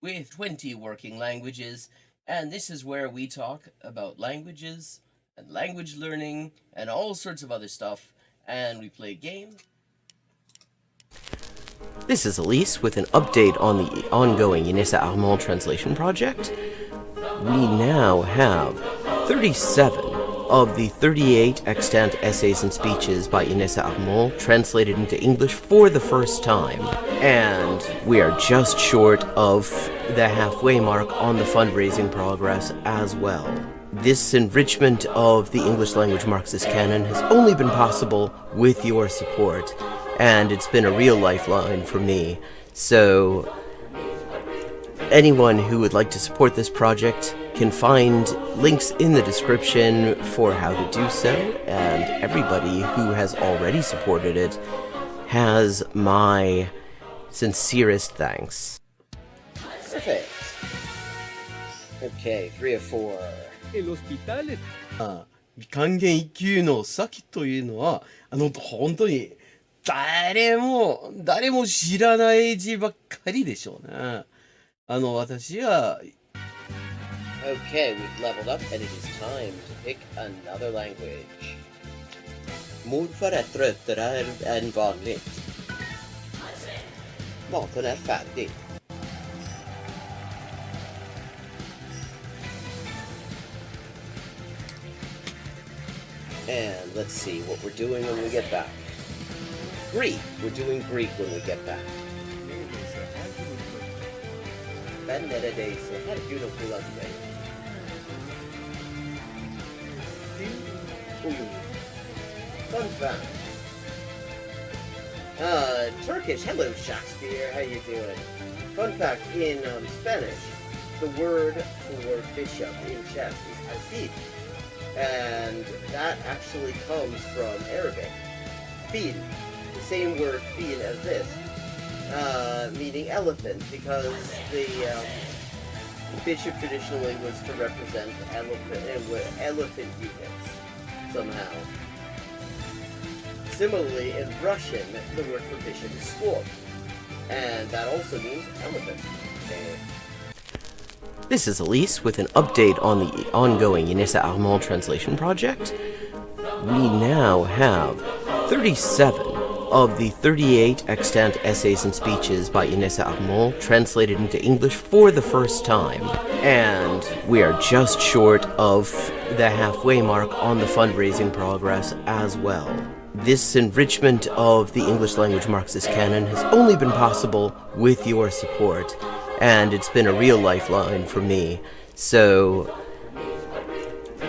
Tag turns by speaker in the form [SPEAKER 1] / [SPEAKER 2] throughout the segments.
[SPEAKER 1] with 20 working languages, and this is where we talk about languages and language learning and all sorts of other stuff, and we play games.
[SPEAKER 2] This is Elise with an update on the ongoing Inessa Armand translation project. We now have 37 of the 38 extant essays and speeches by Inessa Armand translated into English for the first time, and we are just short of the halfway mark on the fundraising progress as well. This enrichment of the English language Marxist canon has only been possible with your support, and it's been a real lifeline for me. So anyone who would like to support this project can find links in the description for how to do so, and everybody who has already supported it has my sincerest thanks.
[SPEAKER 1] Perfect. Okay, 3 of 4.
[SPEAKER 3] El hospital
[SPEAKER 4] 還元一級の先というのは、本当に誰も知らない字ばっかりでしょうね。私は
[SPEAKER 1] Okay, we've leveled up and it is time to pick another language. Mordfar är tröttare än vanligt. Maten är färdig. And let's see what we're doing when we get back. Greek. We're doing Greek when we get back. Vendetta Day, so how do you know today? Fun fact. Turkish. Hello, Shakespeare. How you doing? Fun fact, in Spanish, the word for bishop in chess is alfil. And that actually comes from Arabic. Fil. The same word fil as this. Meaning elephant, because the bishop traditionally was to represent elephant units somehow. Similarly, in Russian, the word for bishop is squab, and that also means elephant.
[SPEAKER 2] This is Elise with an update on the ongoing Inessa Armand translation project. We now have 37 of the 38 extant essays and speeches by Inessa Armand translated into English for the first time, and we are just short of the halfway mark on the fundraising progress as well. This enrichment of the English language Marxist canon has only been possible with your support, and it's been a real lifeline for me. So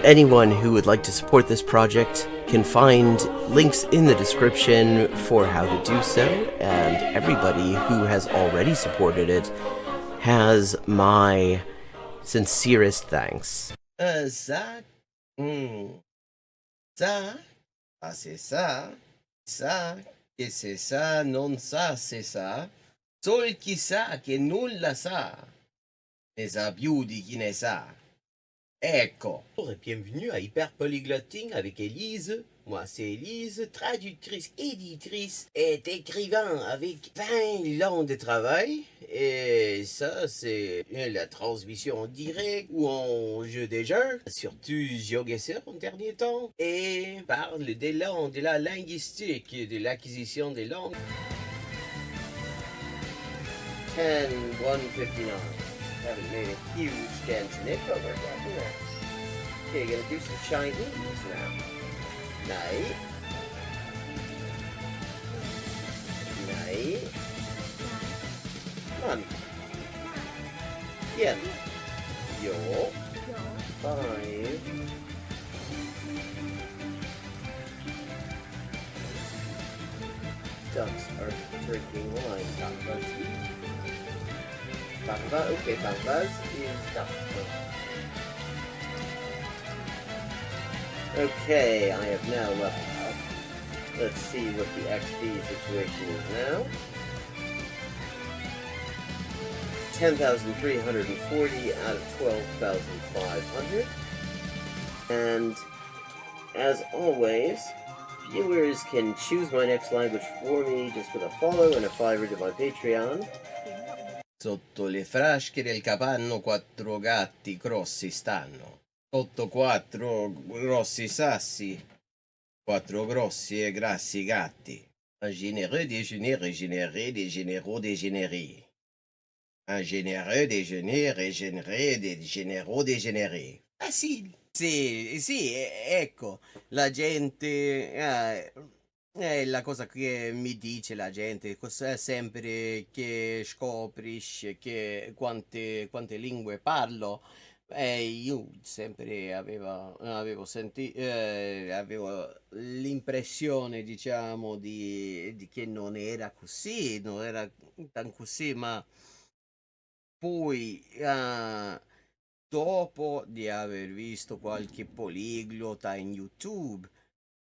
[SPEAKER 2] anyone who would like to support this project can find links in the description for how to do so, and everybody who has already supported it has my sincerest thanks.
[SPEAKER 4] ça, ça, c'est ça, ça, que c'est ça, non ça, c'est ça, sol qui sa, che nulla sa, ne sa più di chi ne sa. Ecco.
[SPEAKER 5] Bonjour et bienvenue à Hyper Polyglotting avec Élise. Moi c'est Élise, traductrice, éditrice et écrivain avec 20 ans de travail. Et ça c'est la transmission en direct ou en jeu des jeux. Surtout shogi en dernier temps. Et parle des langues, de la linguistique, de l'acquisition des langues.
[SPEAKER 1] 10-159. Haven't made a huge dent in it, but we're getting there. Okay, gonna do some Chinese now. Night. Night. Month. Yen. Yo. 5. Ducks are drinking wine. Okay, Bangladesh is duck. Okay, I have now leveled up. Let's see what the XP situation is now. 10,340 out of 12,500. And as always, viewers can choose my next language for me just with a follow and a $5 to my Patreon.
[SPEAKER 4] Sotto le frasche del capanno 4 gatti grossi stanno. Sotto 4 grossi sassi, 4 grossi e grassi gatti. Un généreux déjeuner régénéré des généraux dégénérés. Un généreux déjeuner régénéré des généraux dégénérés. Facile.
[SPEAKER 5] Sì, sì, ecco, la gente, è la cosa che mi dice la gente, sempre che scoprisce che quante lingue parlo, io sempre avevo l'impressione, diciamo, di che non era così, non era tan così, ma poi, dopo di aver visto qualche poliglota in YouTube,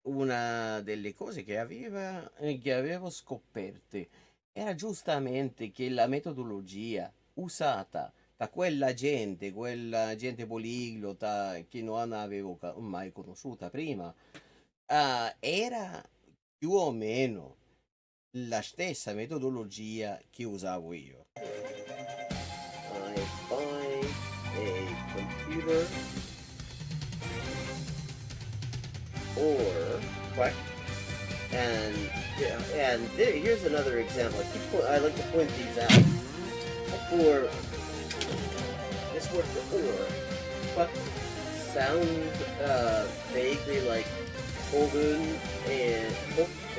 [SPEAKER 5] una delle cose che avevo scoperte era giustamente che la metodologia usata da quella gente poliglota che non avevo mai conosciuta prima, era più o meno la stessa metodologia che usavo io.
[SPEAKER 1] I find a computer or what? And here's another example. I like to point these out. For this word for or, but sounds vaguely like Hogun and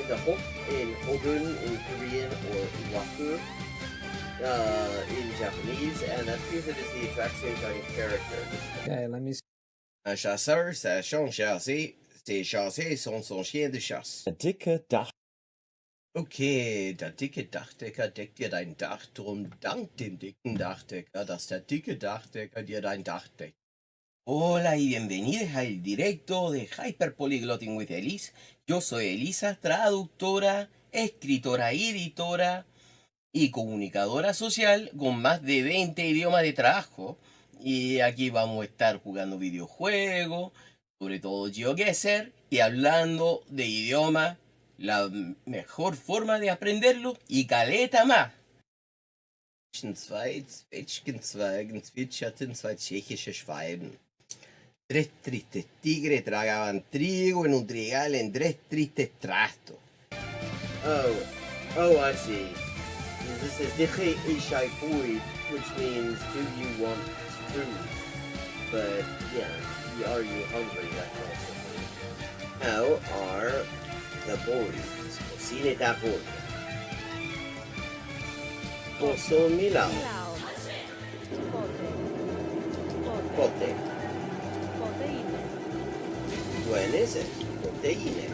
[SPEAKER 1] the Hok in Hogun in Korean or Waku in Japanese, and that proves it is the exact same Chinese character.
[SPEAKER 3] Okay, let me see.
[SPEAKER 4] Un chasseur, sa son chassé, ses chassés sont son chien de chasse.
[SPEAKER 3] Der dicke Dach.
[SPEAKER 4] Okay, der dicke Dachdecker deckt dir dein Dach, drum dank dem dicken Dachdecker, dass der dicke Dachdecker dir dein Dach deckt.
[SPEAKER 5] Hola y bienvenidos al directo de Hyperpolyglotting with Elise. Yo soy Elisa, traductora, escritora y editora y comunicadora social con más de 20 idiomas de trabajo. Y aquí vamos a estar jugando videojuegos, sobre todo GeoGuessr, y hablando de idioma, la mejor forma de aprenderlo y caleta más.
[SPEAKER 4] Zwei Zwetschgenzweigen zwitscherten 2 tschechische Schwalben. 3 tristes tigres tragaban trigo en un trigal en 3 tristes trastos.
[SPEAKER 1] Oh, I see. This is Dikhe Ishai Fui, which means do you want food? But yeah, are you hungry? That kind of thing. How are the boys? Cine da boy. Posso Milao. Pote. Buenese. Proteine.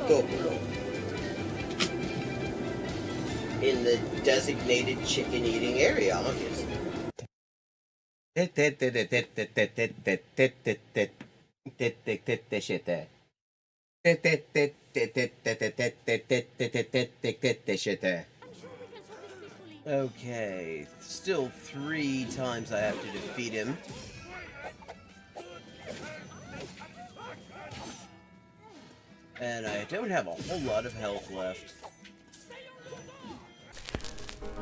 [SPEAKER 1] Totopolo. In the designated chicken eating area, obviously.
[SPEAKER 5] Okay, still 3 times I have to defeat him. And I don't have a whole lot of health left.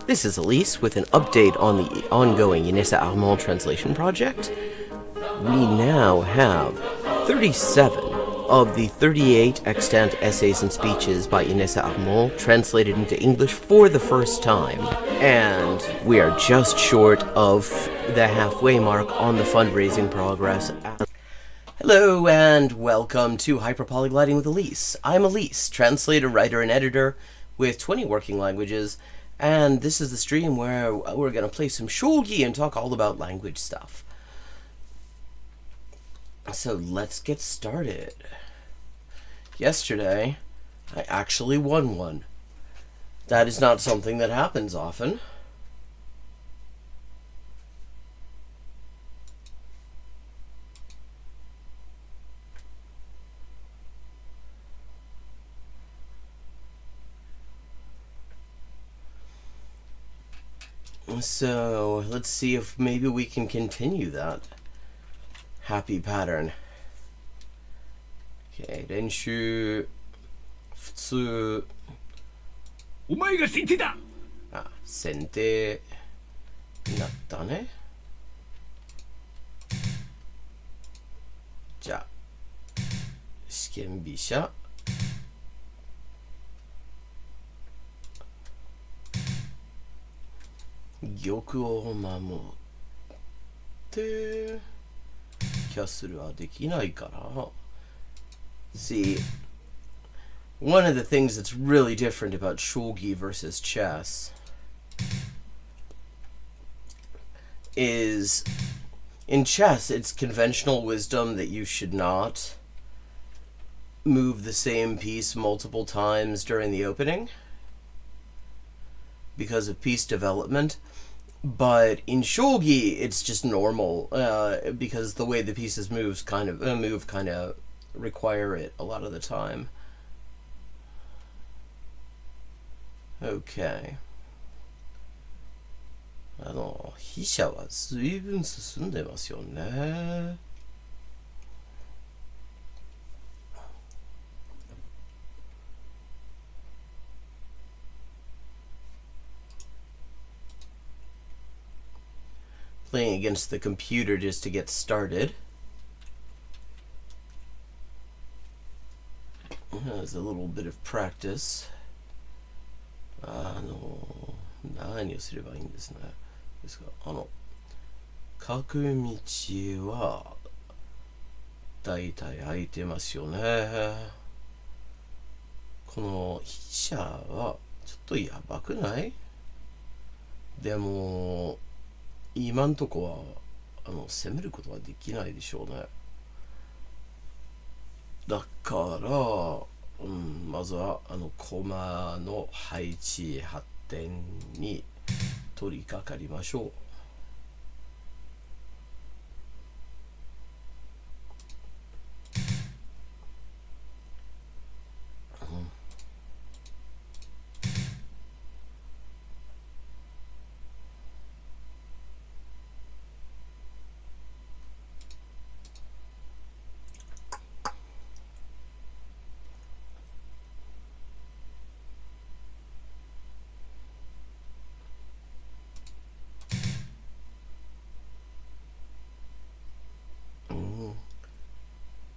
[SPEAKER 2] This is Elise with an update on the ongoing Inessa Armand translation project. We now have 37 of the 38 extant essays and speeches by Inessa Armand translated into English for the first time. And we are just short of the halfway mark on the fundraising progress. Hello and welcome to Hyperpolyglotting with Elise. I'm Elise, translator, writer, and editor with 20 working languages, and this is the stream where we're going to play some shogi and talk all about language stuff. So let's get started. Yesterday, I actually won one. That is not something that happens often. So, let's see if maybe we can continue that happy pattern. Okay, 練習普通。
[SPEAKER 3] お前が先手だ。
[SPEAKER 2] あ、先手になったね。じゃあ試験飛車、玉を守ってキャッスルはできないから。See, one of the things that's really different about shogi versus chess is in chess it's conventional wisdom that you should not move the same piece multiple times during the opening because of piece development. But in shogi, it's just normal because the way the pieces move kind of require it a lot of the time. Okay. 飛車は随分進んでますよね。Playing against the computer just to get started. As a little bit of practice. 何をすればいいんですね。ですが、角道はだいたい空いてますよね。この飛車はちょっとやばくない？でも今んとこは攻めることはできないでしょうね。だからまずは駒の配置発展に取り掛かりましょう。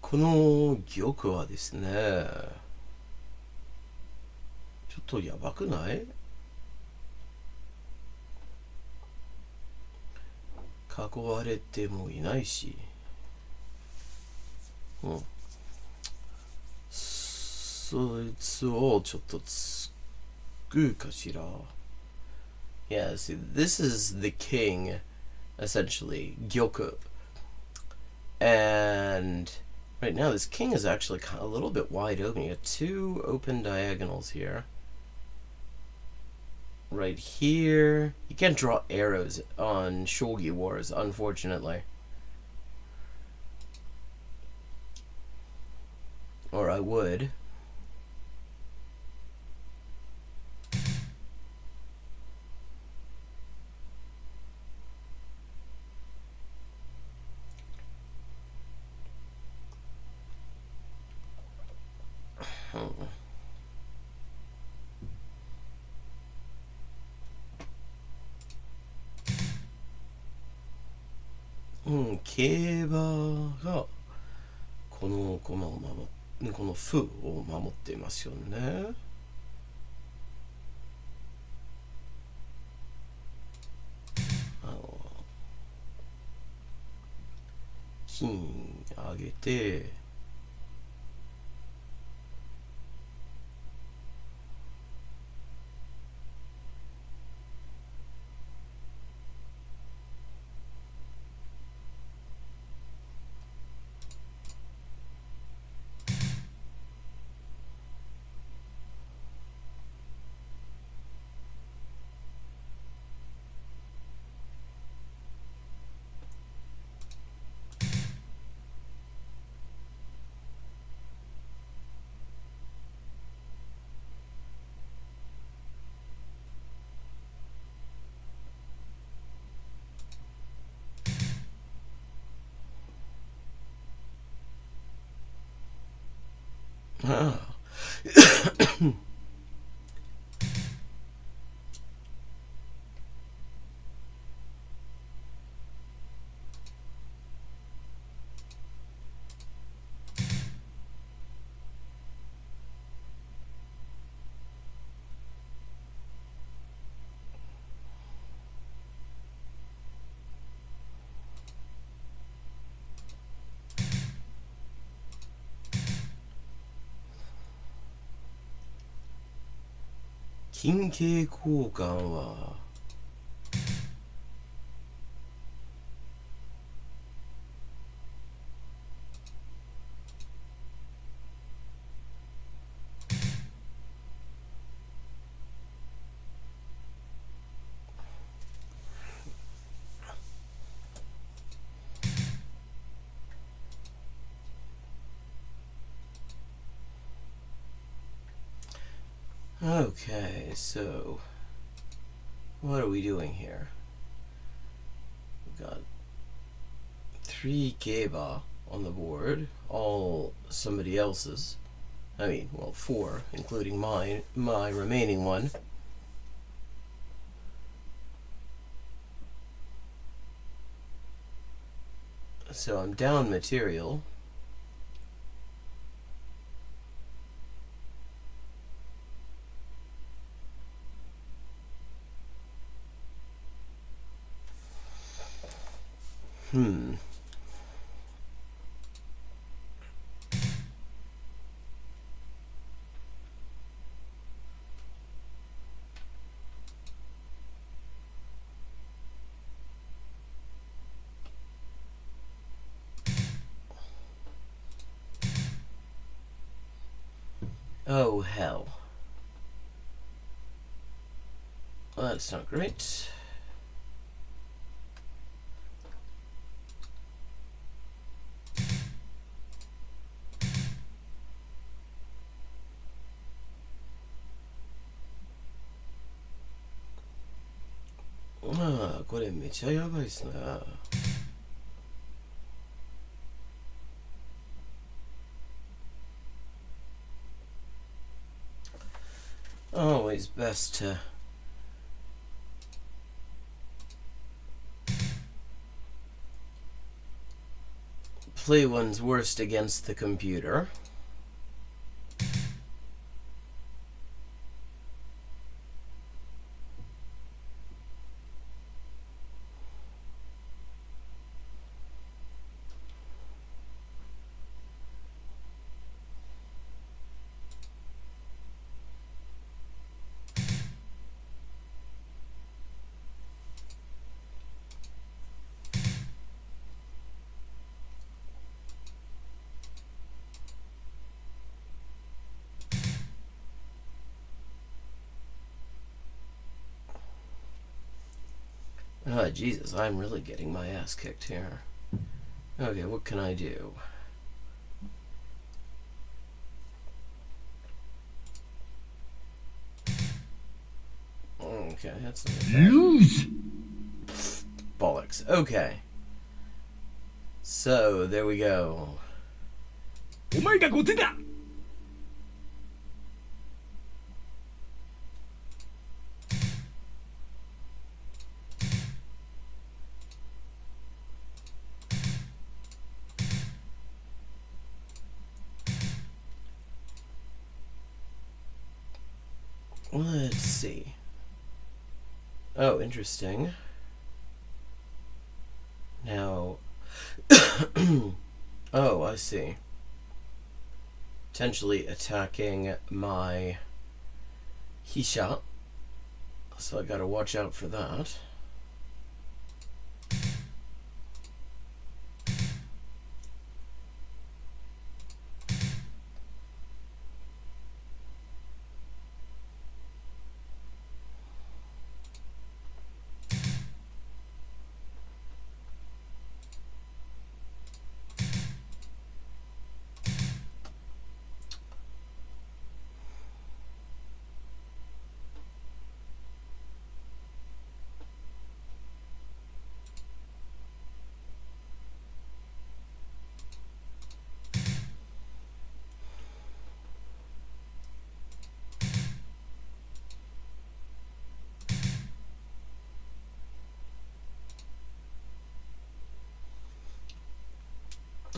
[SPEAKER 2] この玉はですね、ちょっとやばくない？囲われてもいないし、そいつをちょっとつくかしら。Yeah, see, this is the king, essentially, 玉. And right now, this king is actually kind of a little bit wide open. You got two open diagonals here. Right here. You can't draw arrows on shogi wars, unfortunately. Or I would.競馬がこの駒を守って、この歩を守っていますよね。金上げて、Ah.金系交換はOkay, so what are we doing here? We've got 3 Geba on the board, all somebody else's. I mean, well, 4, including my remaining one. So I'm down material. Oh, hell. Well, that's not great. Ah, これめちゃやばいっすね。Always best to play one's worst against the computer. Oh, Jesus, I'm really getting my ass kicked here. Okay, what can I do? Okay, that's
[SPEAKER 3] Lose!
[SPEAKER 2] bollocks. Okay. So, there we go.
[SPEAKER 3] お前が後手だ
[SPEAKER 2] Let's see. Oh, interesting. Now... oh, I see. Potentially attacking my Hisha. So I gotta watch out for that.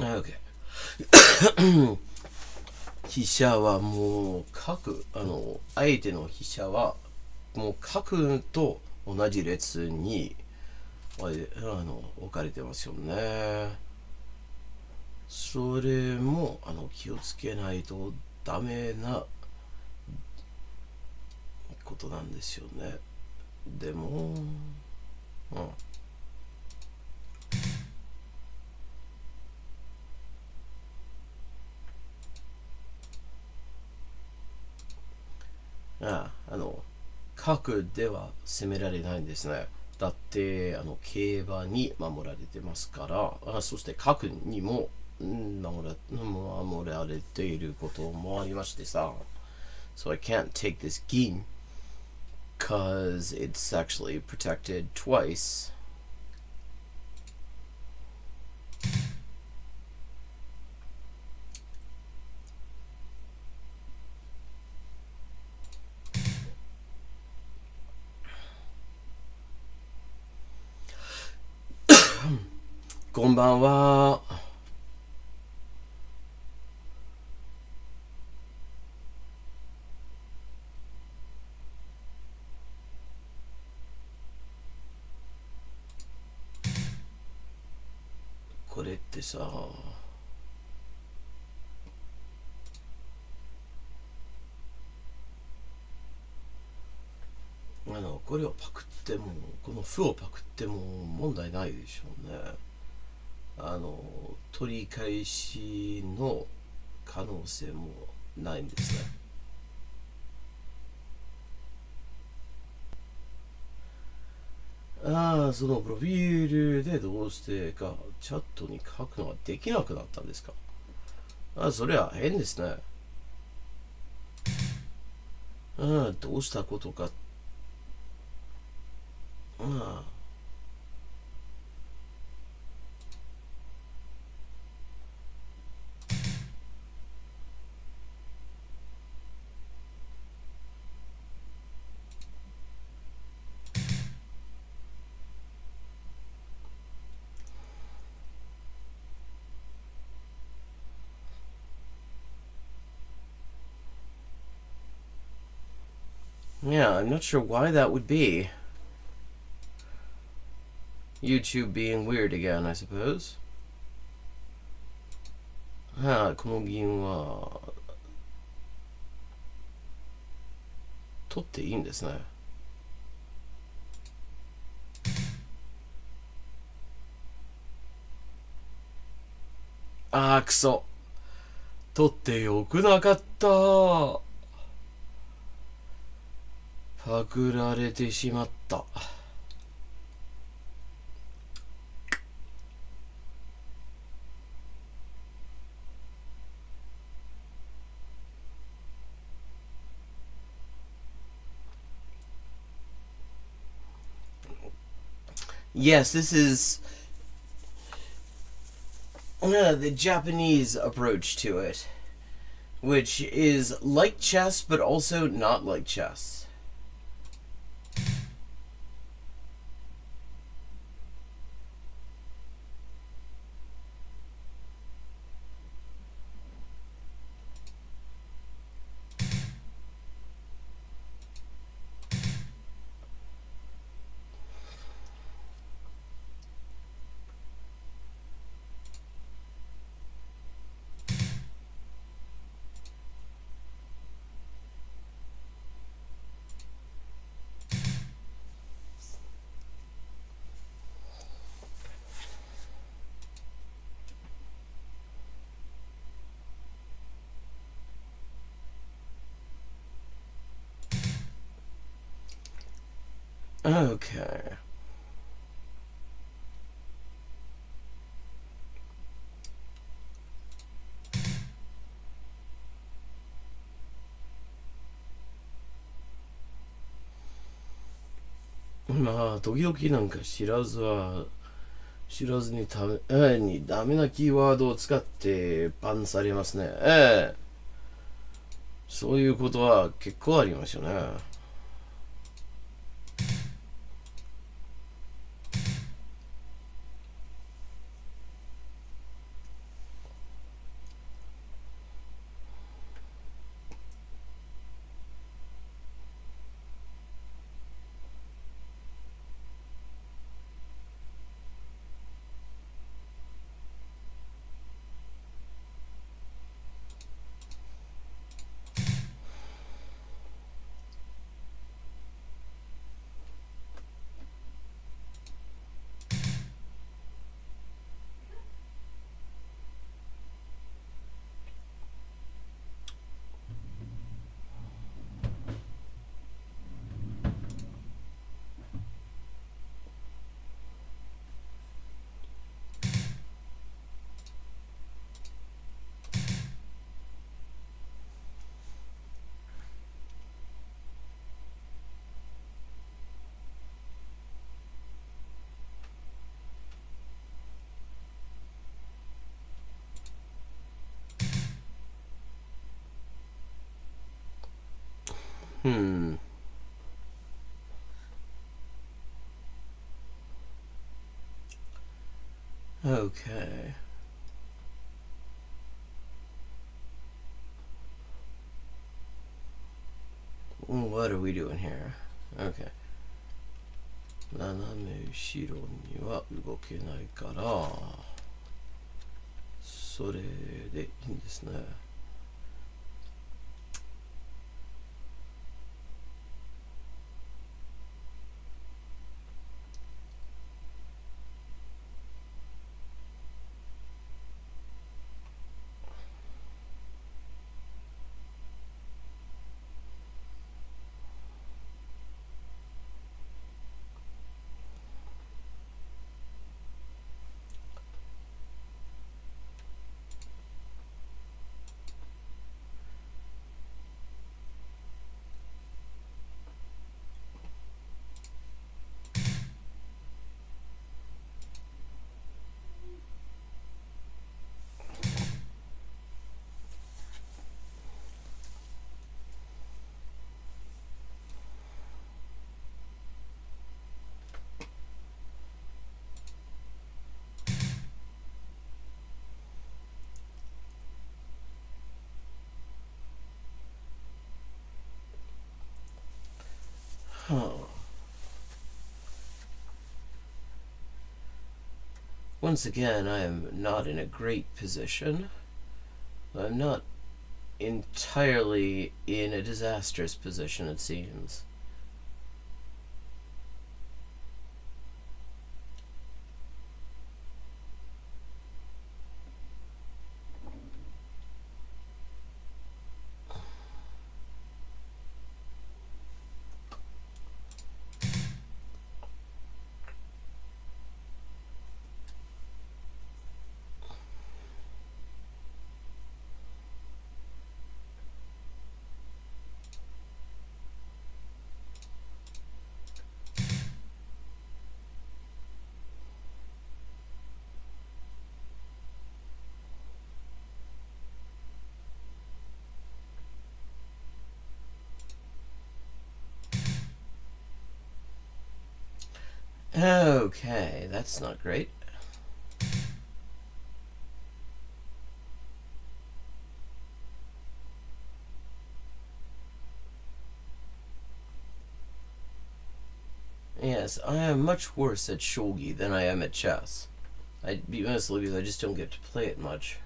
[SPEAKER 2] OK 飛車はもう角、相手の飛車はもう角と同じ列に置かれてますよね。それも気をつけないとダメなことなんですよね。でも、角では攻められないんですね。だって競馬に守られてますから、そして角にも守られていることもありましてさ。So I can't take this game because it's actually protected twice. Konbanwa. これってさ、これをパクっても、この歩をパクっても問題ないでしょうね。取り返しの可能性もないんですね。そのプロフィールでどうしてかチャットに書くのができなくなったんですか。それは変ですね。どうしたことか。Yeah, I'm not sure why that would be. YouTube being weird again, I suppose. この銀は取っていいんですね。くそ。取ってよくなかった。パクられてしまった。Yes, this is the Japanese approach to it, which is like chess but also not like chess. Okay. Ma, 時々なんか知らずにダメなキーワードを使ってバンされますね。そういうことは結構ありますよね。Okay. What are we doing here? Okay. 斜め後ろには動けないから、それでいいんですね。Once again, I am not in a great position. I'm not entirely in a disastrous position, it seems. Okay, that's not great. Yes, I am much worse at shogi than I am at chess. I'd be honestly because I just don't get to play it much.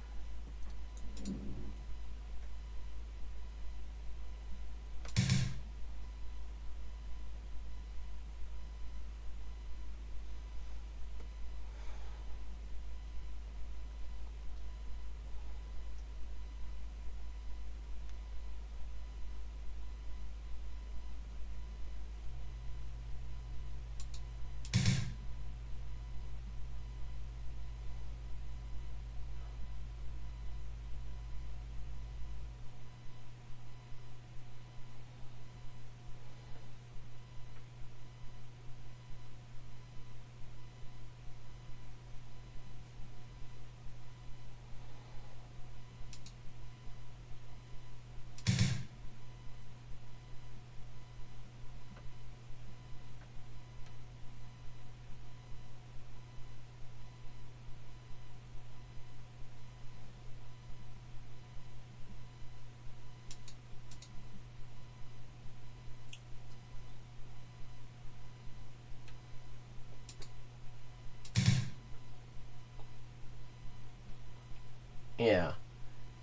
[SPEAKER 2] Yeah,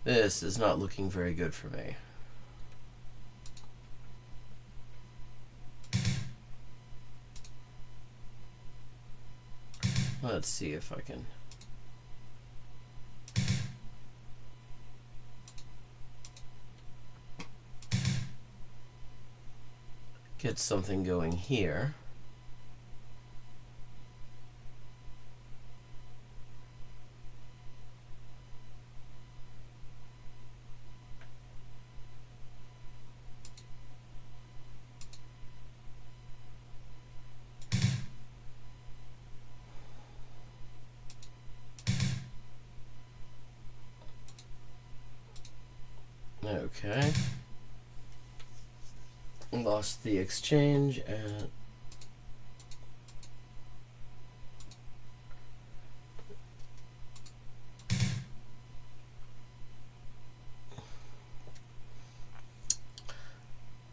[SPEAKER 2] this is not looking very good for me. Let's see if I can get something going here. Okay. Lost the exchange and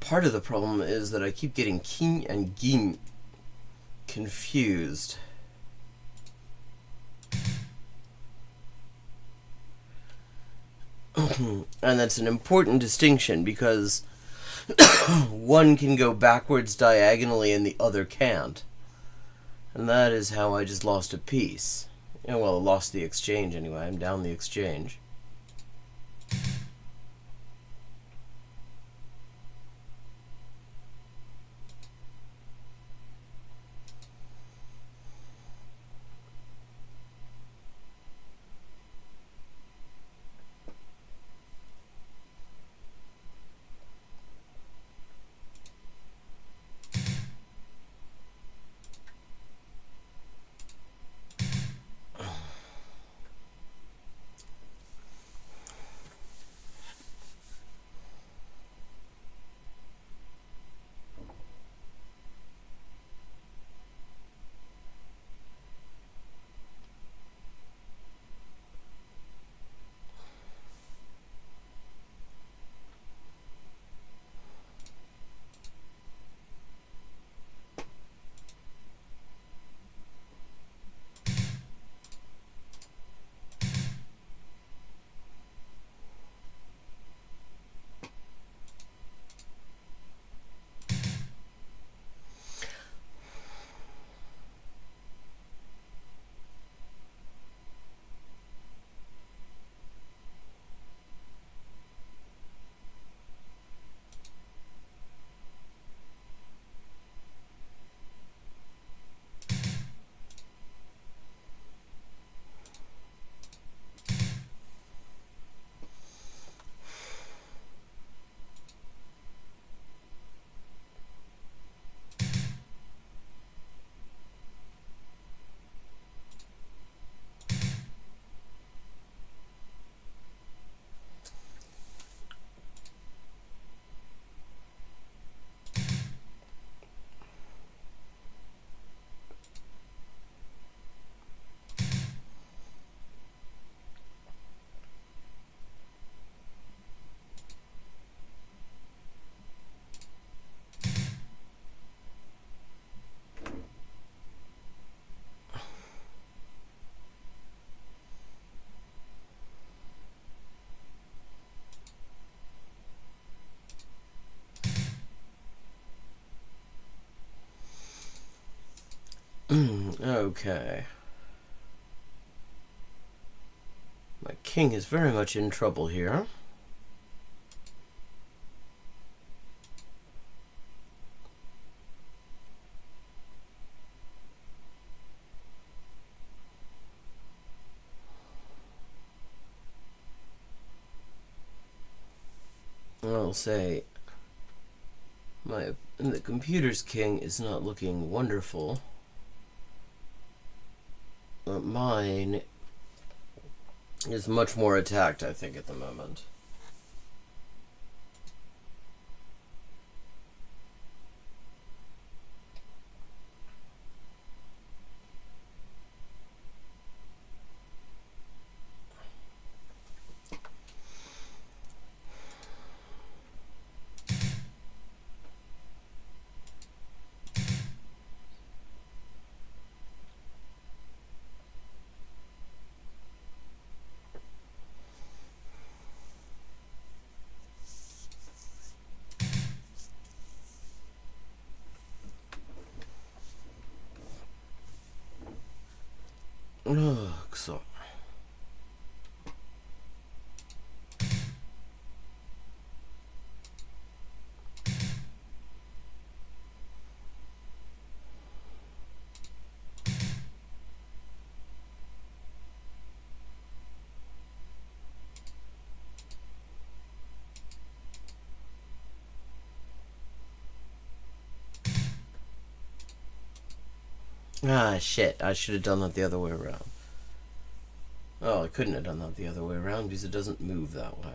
[SPEAKER 2] part of the problem is that I keep getting king and gin confused. And that's an important distinction because one can go backwards diagonally and the other can't. And that is how I just lost a piece. Well, lost the exchange anyway. I'm down the exchange. Okay. My king is very much in trouble here. I'll say the computer's king is not looking wonderful. But mine is much more attacked, I think, at the moment. So. Ah, shit. I should have done that the other way around. Oh, I couldn't have done that the other way around because it doesn't move that way.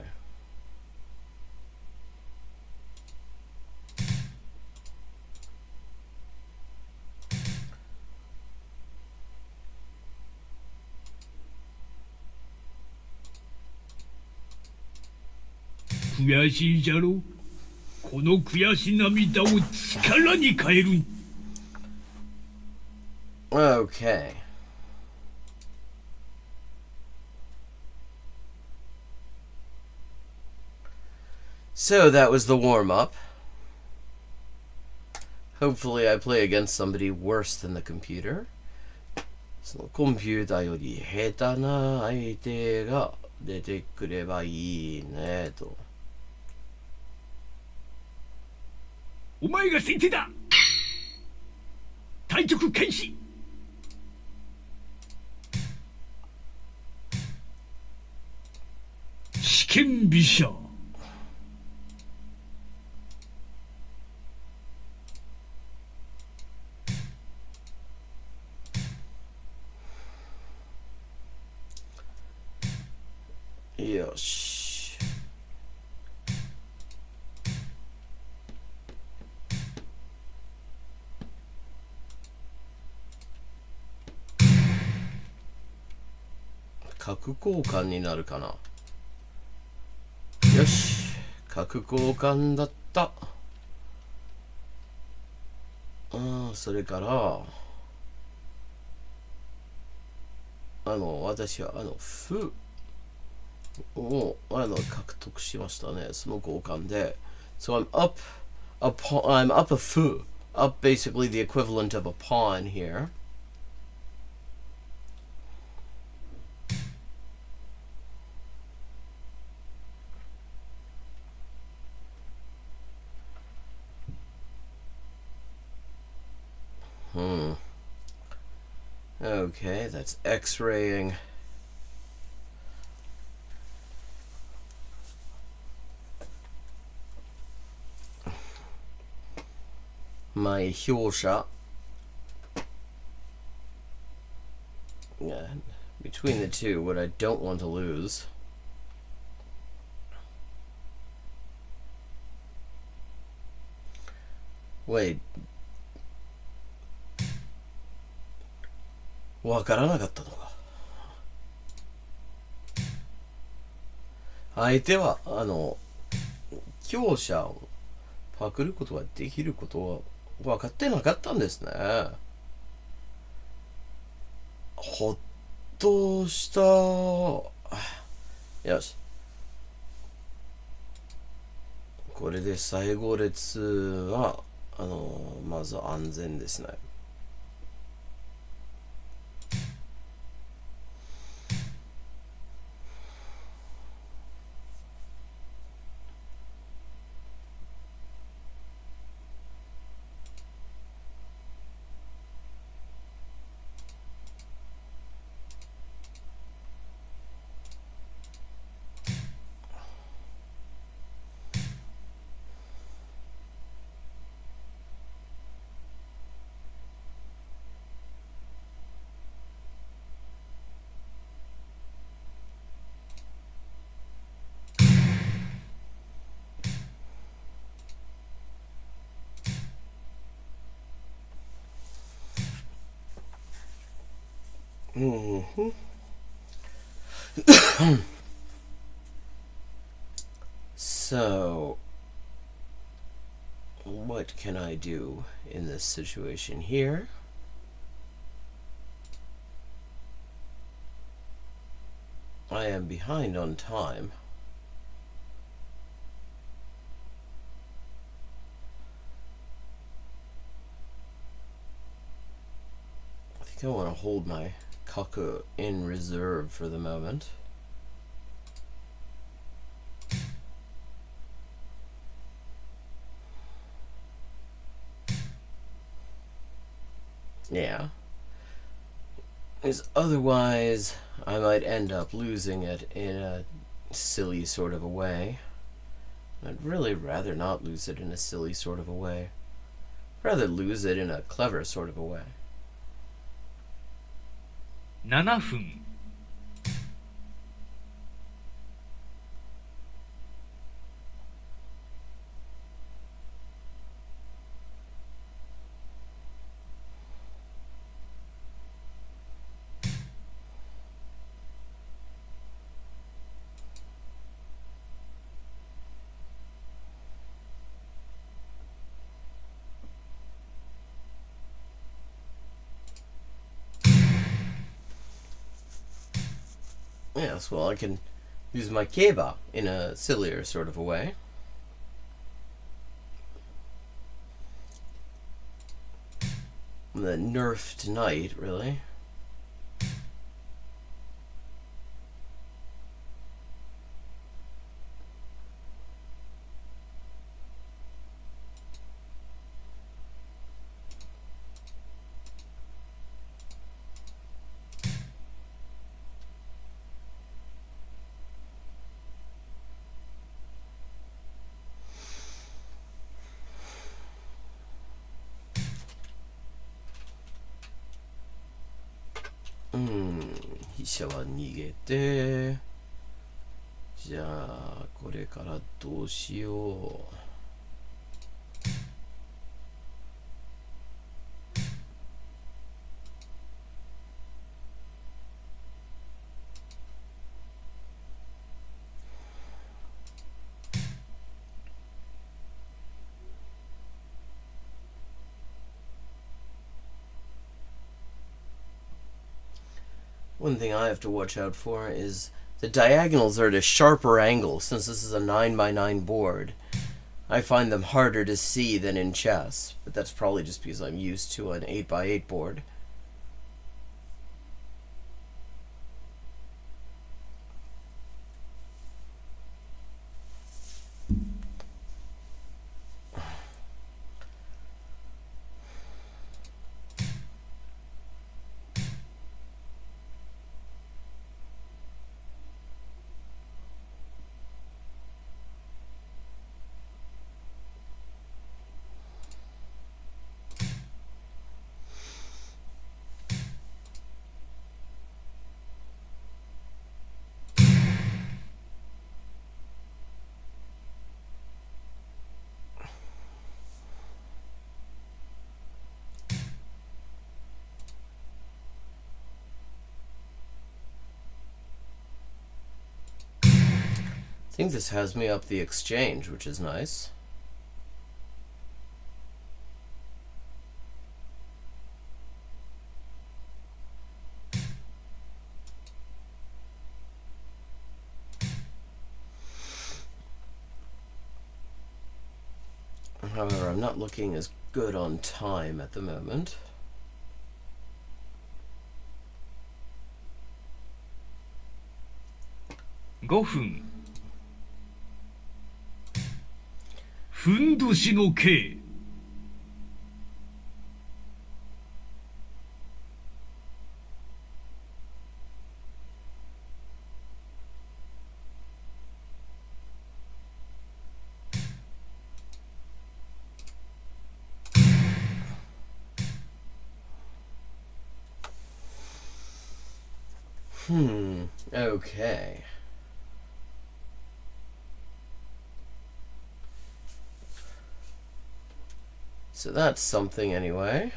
[SPEAKER 3] 悔しいじゃろ。この悔し涙を力に変えるん。
[SPEAKER 2] Okay. So that was the warm-up. Hopefully I play against somebody worse than the computer. そのコンピューターより下手な相手が出てくればいいねと。
[SPEAKER 3] お前が先手だ。対局開始。試験飛車。
[SPEAKER 2] よし。角交換になるかな。よし、角交換だった。それから私は歩を獲得しましたね。その交換で。So I'm up a foo. Up basically the equivalent of a pawn here. Okay, that's X-raying. My Hyosha. Yeah, between the two, what I don't want to lose. Wait. わからなかったのか。相手は強者をパクることができることは分かってなかったんですね。ほっとした。よし。これで最後列はまず安全ですね。So, what can I do in this situation here? I am behind on time. I think I want to hold my Kaku in reserve for the moment. Yeah. Because otherwise, I might end up losing it in a silly sort of a way. I'd really rather not lose it in a silly sort of a way. I'd rather lose it in a clever sort of a way.
[SPEAKER 3] 7分。
[SPEAKER 2] Yes, well, I can use my keiba in a sillier sort of a way. The nerfed knight, really. Hmm, 飛車は逃げて、じゃあこれからどうしよう。One thing I have to watch out for is the diagonals are at a sharper angle. Since this is a 9x9 board, I find them harder to see than in chess, but that's probably just because I'm used to an 8x8 board. I think this has me up the exchange, which is nice. However, I'm not looking as good on time at the moment.
[SPEAKER 3] 5分。ふんどしの刑。
[SPEAKER 2] Okay. So that's something anyway.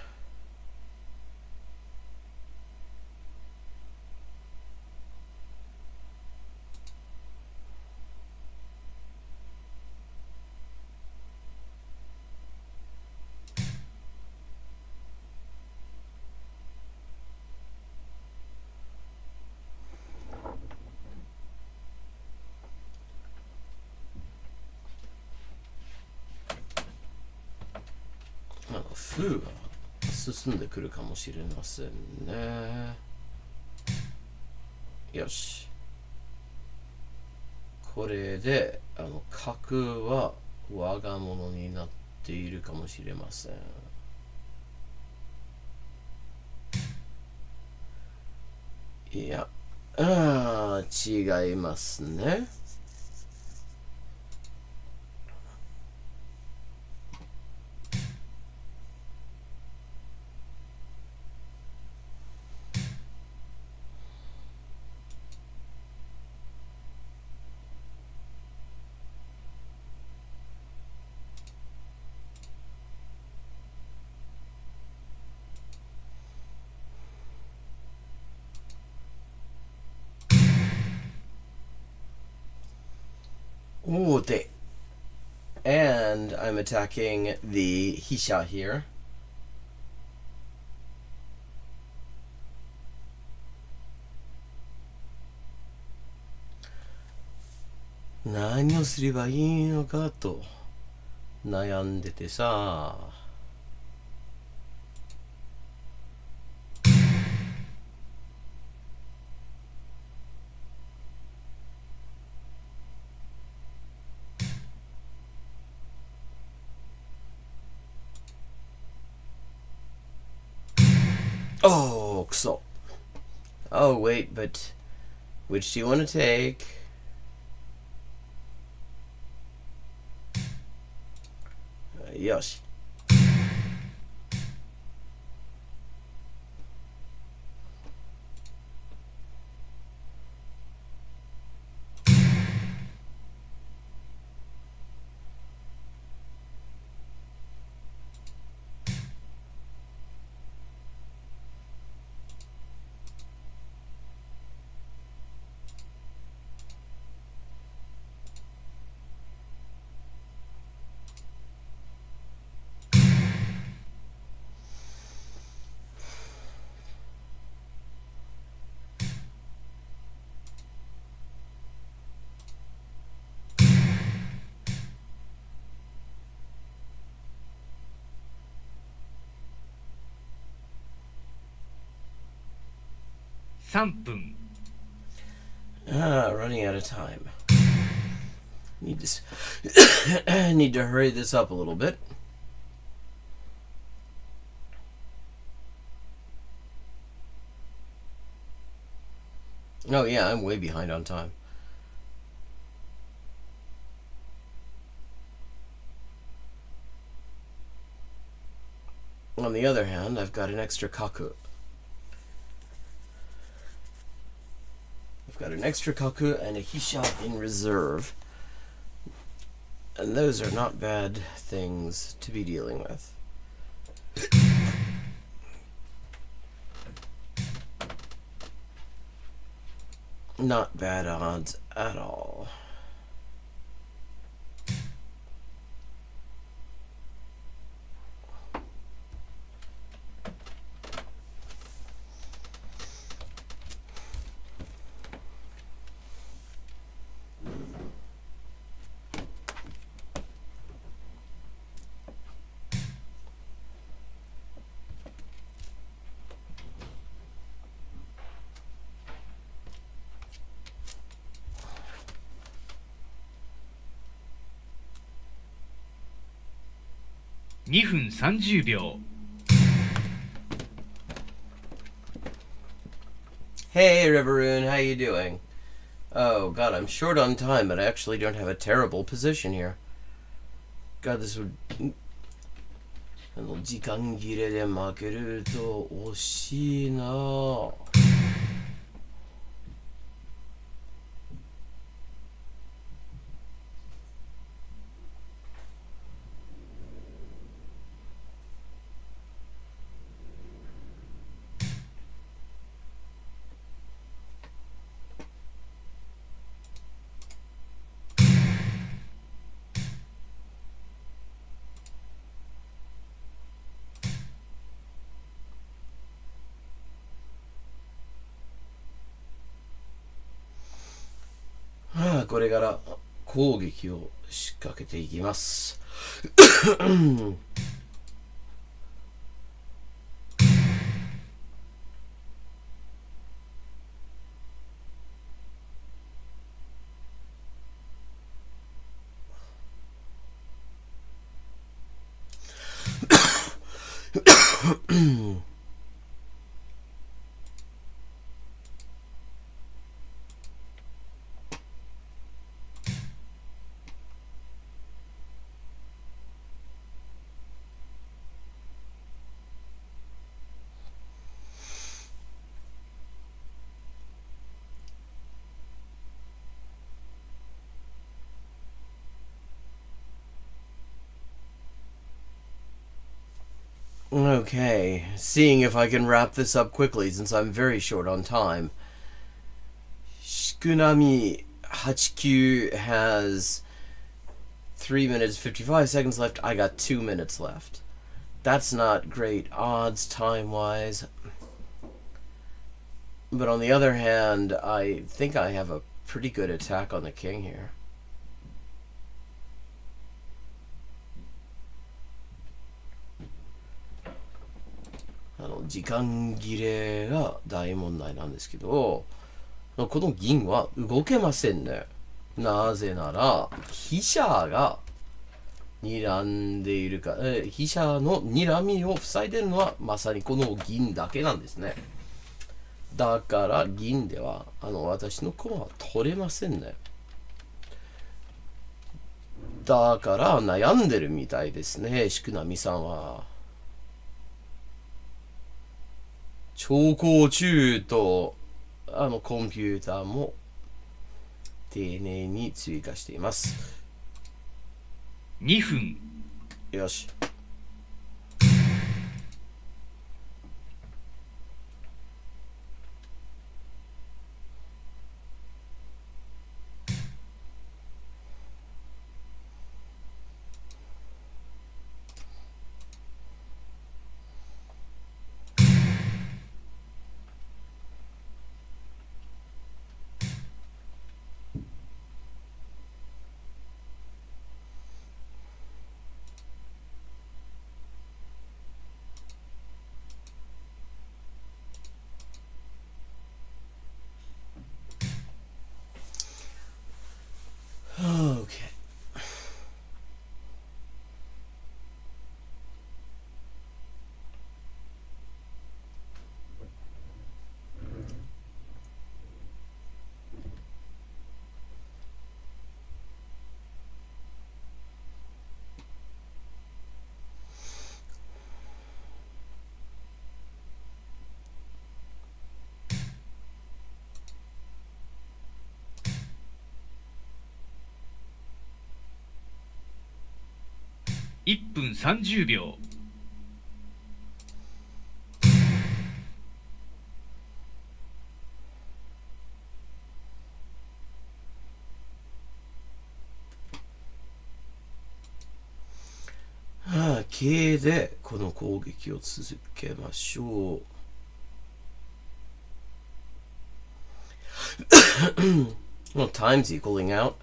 [SPEAKER 2] Oh, 風が進んでくるかもしれませんね。よし。これで角は我が物になっているかもしれません。いや、違いますね。Ooh, and I'm attacking the Hisha here. 何をすればいいのかと悩んでてさ。Oh, so. Oh, wait, but which do you want to take? Yoshi. Running out of time. Need to need to hurry this up a little bit. Oh yeah, I'm way behind on time. On the other hand, I've got an extra kaku. I've got an extra kaku and a hisha in reserve. And those are not bad things to be dealing with. Not bad odds at all.2
[SPEAKER 3] 分30秒。
[SPEAKER 2] Hey Riveroon, how you doing? Oh god, I'm short on time, but I actually don't have a terrible position here. God, this would... 時間切れで負けると惜しいな。これから攻撃を仕掛けていきます。Okay, seeing if I can wrap this up quickly since I'm very short on time. Shikunami 89 has 3 minutes 55 seconds left. I got 2 minutes left. That's not great odds time-wise. But on the other hand, I think I have a pretty good attack on the king here. 時間切れが大問題なんですけど、この銀は動けませんね。なぜなら飛車が睨んでいるか、飛車の睨みを塞いでるのはまさにこの銀だけなんですね。だから銀では私の駒は取れませんね。だから悩んでるみたいですね、宿波さんは。長考中とコンピューターも丁寧に追加しています。
[SPEAKER 3] 2分。
[SPEAKER 2] よし。Okay.1
[SPEAKER 3] 分30秒。
[SPEAKER 2] 桂でこの攻撃を続けましょう。Well, time's equaling out.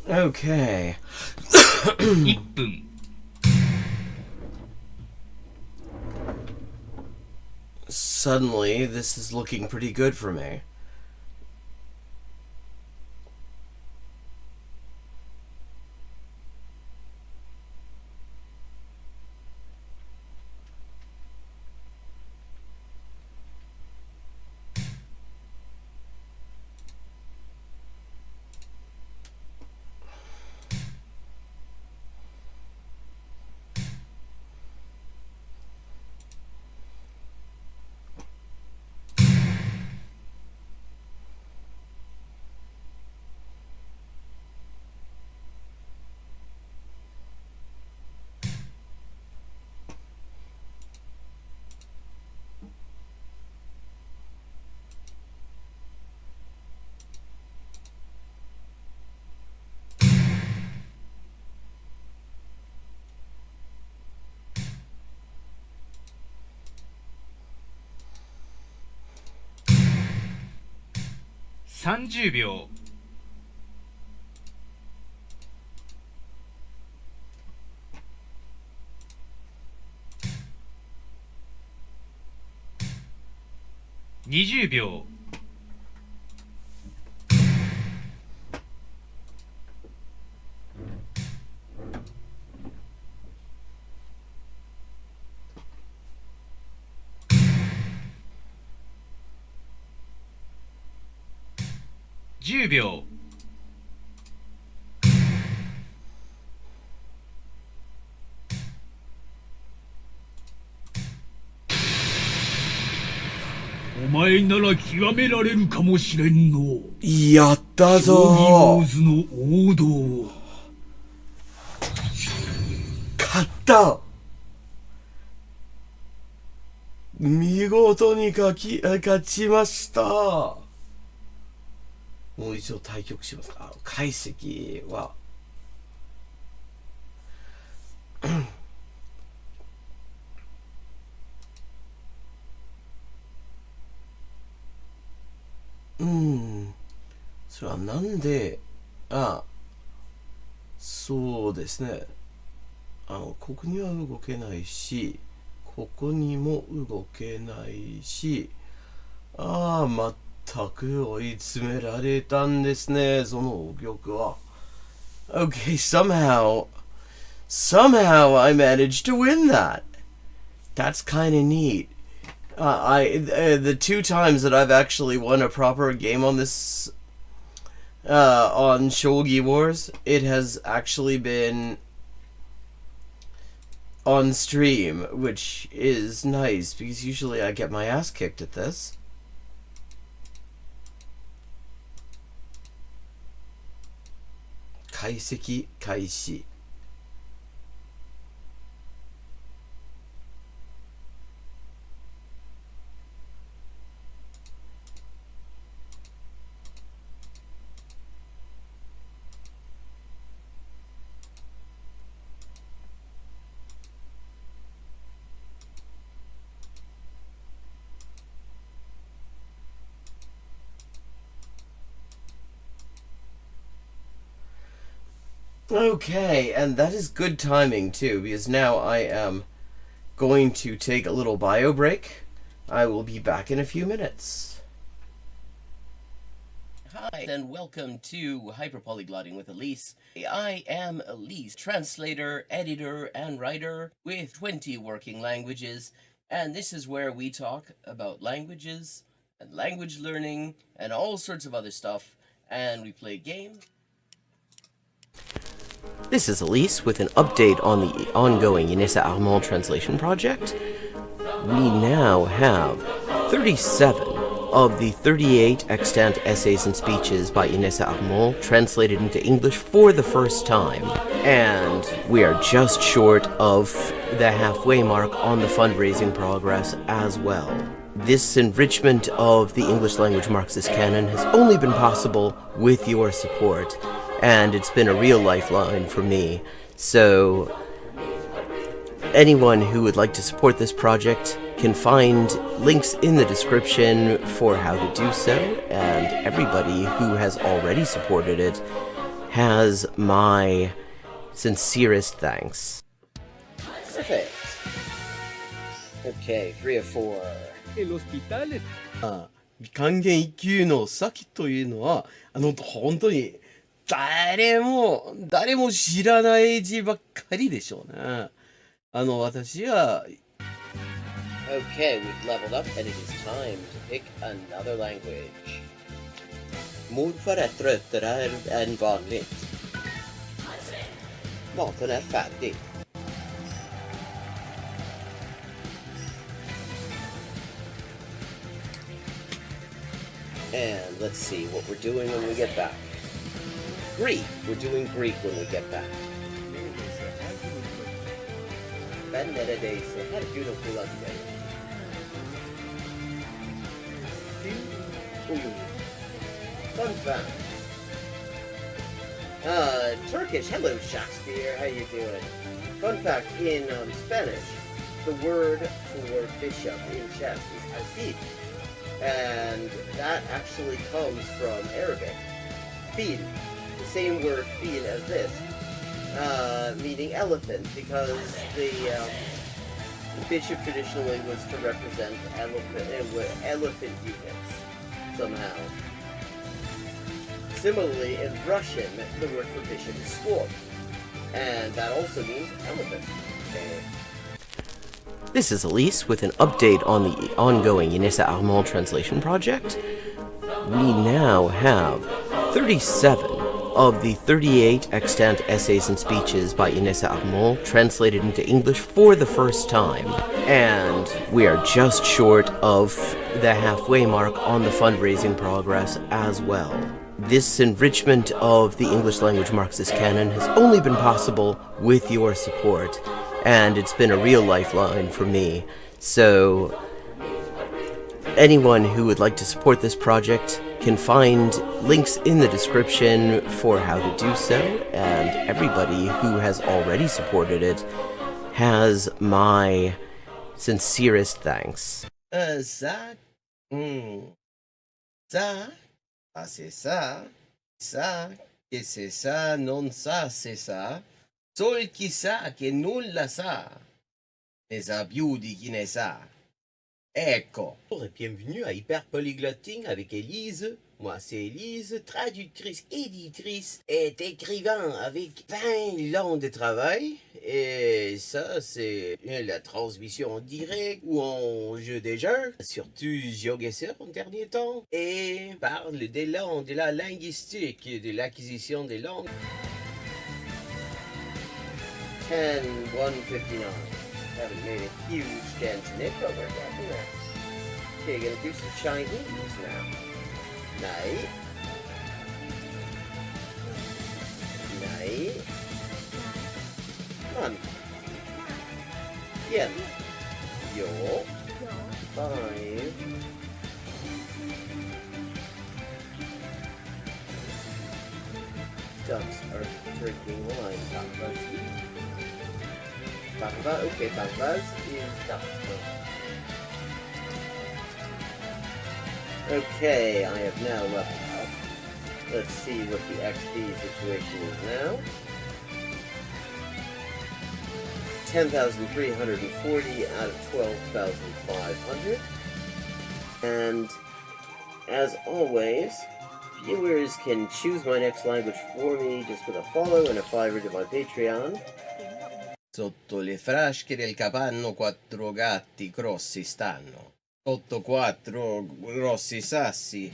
[SPEAKER 2] Okay.
[SPEAKER 3] 1分。
[SPEAKER 2] Suddenly, this is looking pretty good for me.30
[SPEAKER 3] 秒。20秒。10秒。お前なら極められるかもしれんの。
[SPEAKER 2] やった
[SPEAKER 3] 将棋ウォー
[SPEAKER 2] ぞ
[SPEAKER 3] ズの王道。
[SPEAKER 2] 勝った見事に勝ちました。もう一度対局しますか。解析はそれはなんで、そうですね。ここには動けないし、ここにも動けないし、全く追い詰められたんですね、その玉は。Okay, somehow I managed to win that. That's kind of neat. The two times that I've actually won a proper game on this, on Shogi Wars, it has actually been on stream, which is nice, because usually I get my ass kicked at this. Kaiseki Kaishi. Okay, and that is good timing too, because now I am going to take a little bio break. I will be back in a few minutes. Hi, and welcome to Hyperpolyglotting with Elise. I am Elise, translator, editor, and writer with 20 working languages, and this is where we talk about languages and language learning and all sorts of other stuff, and we play games. This is Elise with an update on the ongoing Inessa Armand translation project. We now have 37 of the 38 extant essays and speeches by Inessa Armand translated into English for the first time. And we are just short of the halfway mark on the fundraising progress as well. This enrichment of the English language Marxist canon has only been possible with your support, and it's been a real lifeline for me. So anyone who would like to support this project can find links in the description for how to do so, and everybody who has already supported it has my sincerest thanks.
[SPEAKER 1] Perfect. Okay, 3 of 4.
[SPEAKER 3] El hospital.
[SPEAKER 2] 還元一級の先というのは本当に誰も知らない字ばっかりでしょうね。私は
[SPEAKER 1] Okay, we've leveled up and it is time to pick another language. Morfar är tröttare än vanligt. Maten är färdig. And let's see what we're doing when we get back. Greek. We're doing Greek when we get back. Ben neredeyse her gün okula giderim. Fun fact. Turkish. Hello, Shakespeare. How you doing? Fun fact, in Spanish, the word for bishop in chess is alfil. And that actually comes from Arabic. Fil. The same word fil as this. Meaning elephant, because the bishop traditionally was to represent elephant units somehow. Similarly, in Russian, the word for bishop is squab, and that also means elephant. Okay.
[SPEAKER 2] This is Elise with an update on the ongoing Inessa Armand translation project. We now have 37 of the 38 extant essays and speeches by Inessa Armand translated into English for the first time. And we are just short of the halfway mark on the fundraising progress as well. This enrichment of the English language Marxist canon has only been possible with your support, and it's been a real lifeline for me. So anyone who would like to support this project can find links in the description for how to do so, and everybody who has already supported it has my sincerest thanks.
[SPEAKER 4] Ça, ça, c'est ça, ça, che c'est ça, non ça, c'est ça, sol chi sa che nulla sa, ne sa più di chi ne sa. Ecco.
[SPEAKER 5] Bonjour et bienvenue à Hyper Polyglotting avec Élise. Moi, c'est Élise, traductrice, éditrice et écrivain avec 20 ans de travail. Et ça, c'est la transmission en direct ou en jeu des jeux, surtout GeoGuessr en dernier temps. Et parle des langues, de la linguistique et de l'acquisition des langues.
[SPEAKER 1] 10:159. Haven't made a huge dent in it, but we're getting there. Okay, gonna do some Chinese now. Night. Night. Come on. Yen. Yo. 5. Ducks are drinking wine. Bangba, okay, Bangbas is duck. Okay, I have now leveled up. Let's see what the XP situation is now. 10,340 out of 12,500. And as always, viewers can choose my next language for me just with a follow and a $5 to my Patreon.
[SPEAKER 4] Sotto le frasche del capanno 4 gatti grossi stanno. Sotto 4 grossi sassi,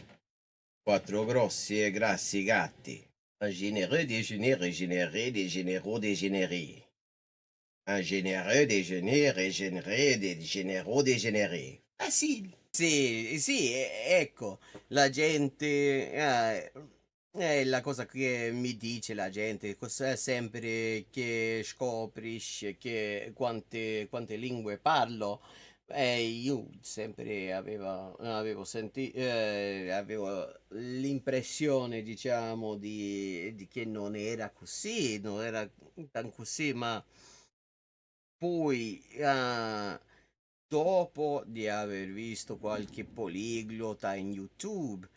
[SPEAKER 4] 4 grossi e grassi gatti. Un généreux déjeuner régénéré des généraux dégénérés. Un généreux déjeuner régénéré des généraux dégénérés. Facile. Sì, ecco, la gente... è la cosa che mi dice la gente, sempre che scoprisce che quante lingue parlo. Io sempre avevo l'impressione, diciamo, di che non era così, non era tan così, ma poi dopo di aver visto qualche poliglota in YouTube,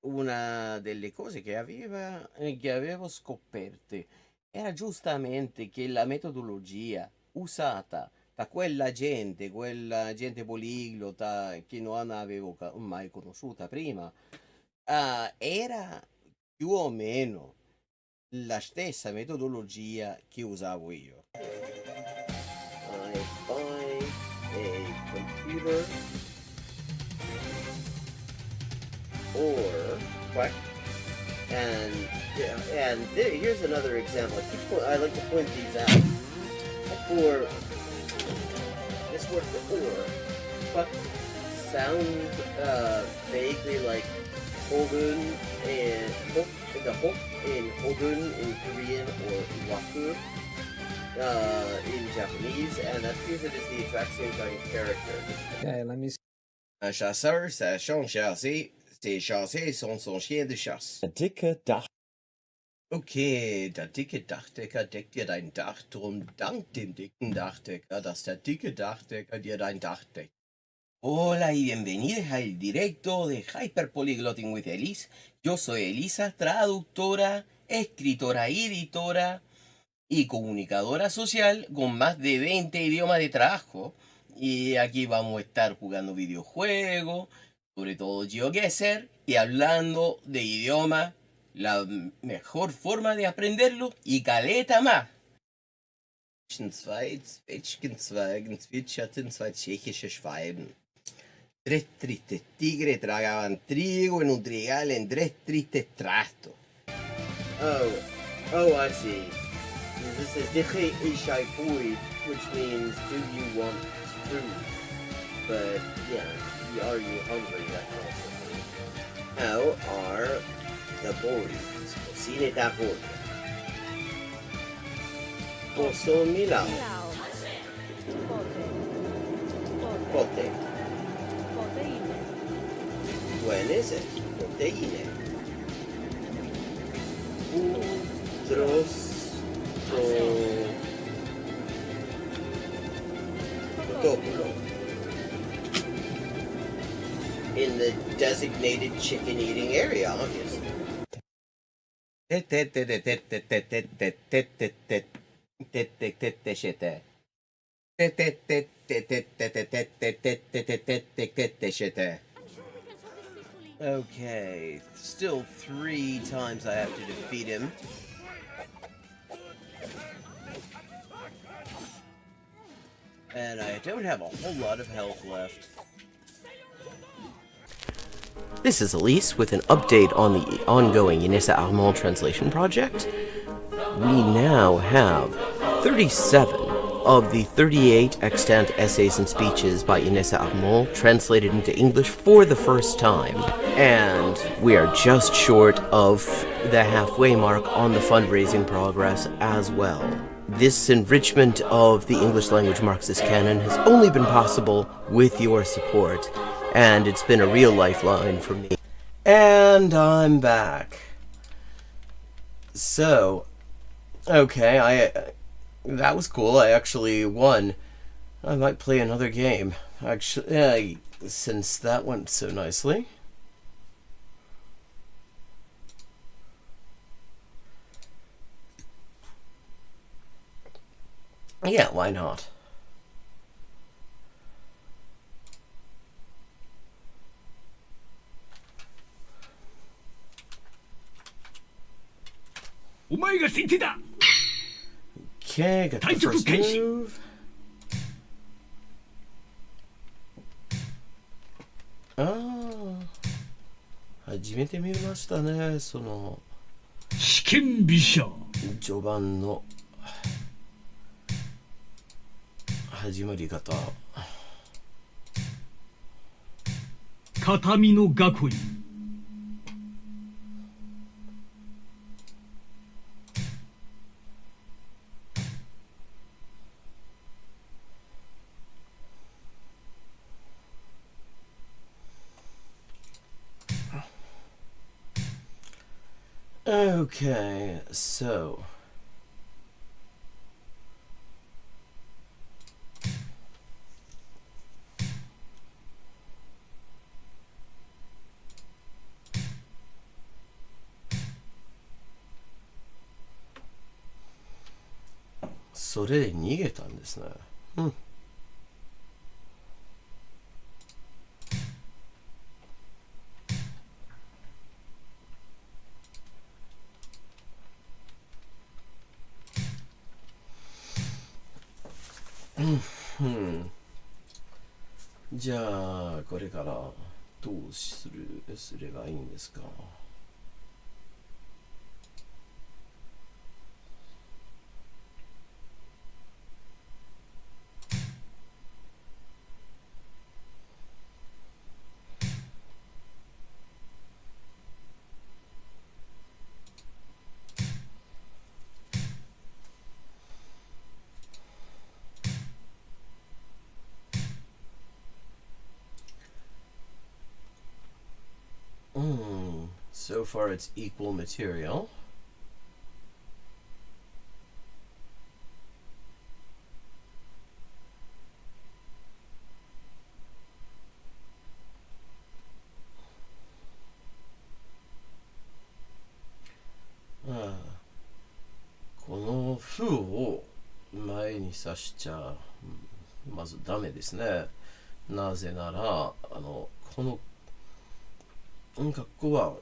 [SPEAKER 4] una delle cose che avevo scoperte era giustamente che la metodologia usata da quella gente poliglota che non avevo mai conosciuta prima, era più o meno la stessa metodologia che usavo io.
[SPEAKER 1] I buy a computer or quack, and here's another example. I like to point these out. For this word for or, quack sounds vaguely like hogun and hok, the hok in hogun in Korean or waku in Japanese, and that because it is the exact same kind of character.
[SPEAKER 6] Okay, let me see.
[SPEAKER 4] Un chasseur, ça son chassé. Ses chassés sont son chien de chasse.
[SPEAKER 7] Der dicke Dach.
[SPEAKER 4] Okay, der dicke Dachdecker deckt dir dein Dach, drum dank dem dicken Dachdecker, dass der dicke Dachdecker dir dein Dach deckt. Hola y bienvenidos al directo de Hyperpolyglotting with Elise. Yo soy Elisa, traductora, escritora, editora y comunicadora social con más de 20 idiomas de trabajo. Y aquí vamos a estar jugando videojuegos, sobre todo GeoGuessr, y hablando de idioma, la mejor forma de aprenderlo y caleta más. Zwei Zwetschgenzweigen zwitscherten zwei tschechische Schwalben. Tres tristes tigres tragaban trigo en un trigal en tres tristes trastos.
[SPEAKER 1] Oh, I see. This is Diche Ishai Puid, which means, do you want food? But, yeah, are you hungry? That's also mean. How are the boys? Cocine tahor. Poso milao. Pote. When is it? Proteine. Topulo. In the designated chicken eating area, obviously. Okay, still 3 times I have to defeat him. And I don't have a whole lot of health left.
[SPEAKER 2] This is Elise with an update on the ongoing Inessa Armand translation project. We now have 37 of the 38 extant essays and speeches by Inessa Armand translated into English for the first time. And we are just short of the halfway mark on the fundraising progress as well. This enrichment of the English language Marxist canon has only been possible with your support, and it's been a real lifeline for me. And I'm back. So, okay, that was cool. I actually won. I might play another game. Actually, since that went so nicely. Yeah, why not? Okay, got the first move. Ah, 初めて見ましたね、その
[SPEAKER 3] 試験飛車
[SPEAKER 2] 序盤の始まり方。
[SPEAKER 3] 片身の囲い。
[SPEAKER 2] Okay, soそれで逃げたんですね。うん。じゃあこれからどうすればいいんですか。So far it's equal material. Ah, この風を前に刺しちゃまずダメですね。なぜならこの格好は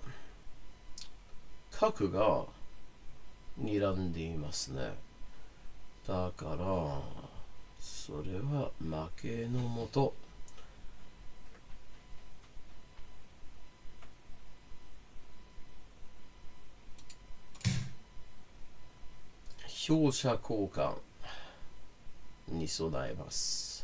[SPEAKER 2] 角が睨んでいますね。だからそれは負けのもと。強者交換に備えます。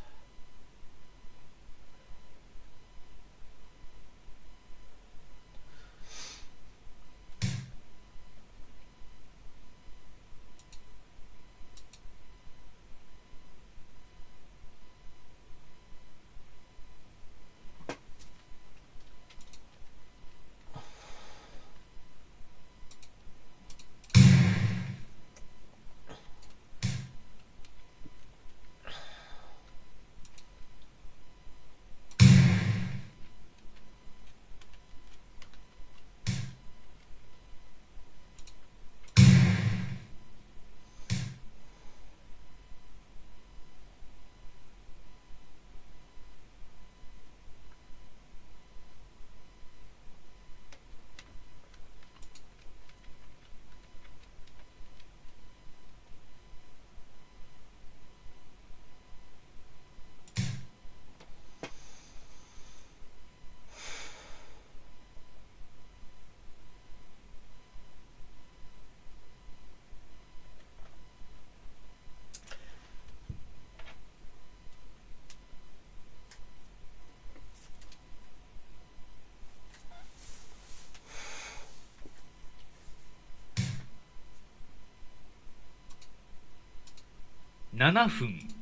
[SPEAKER 3] 7分。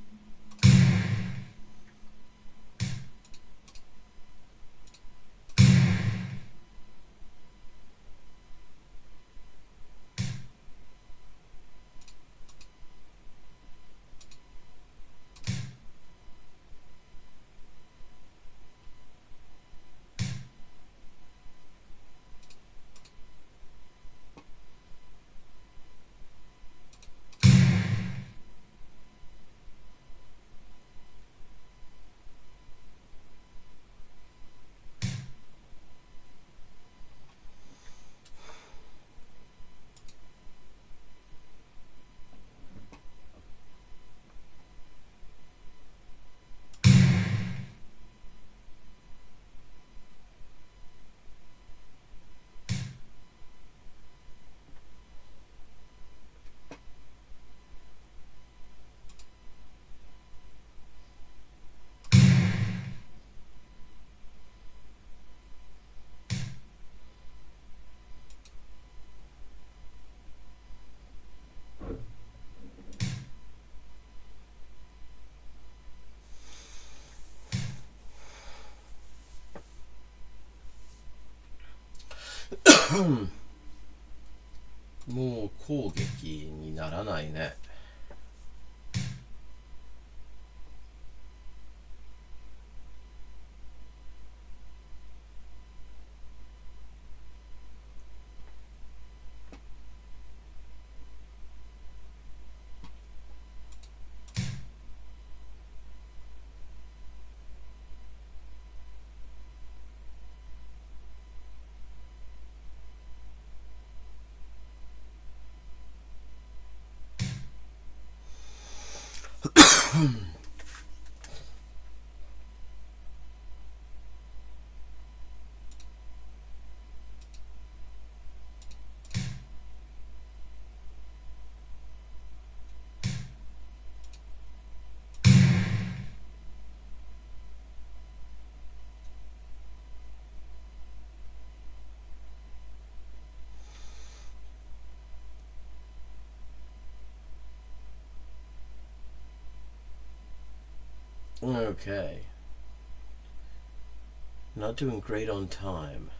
[SPEAKER 2] もう攻撃にならないね。Okay. Not doing great on time.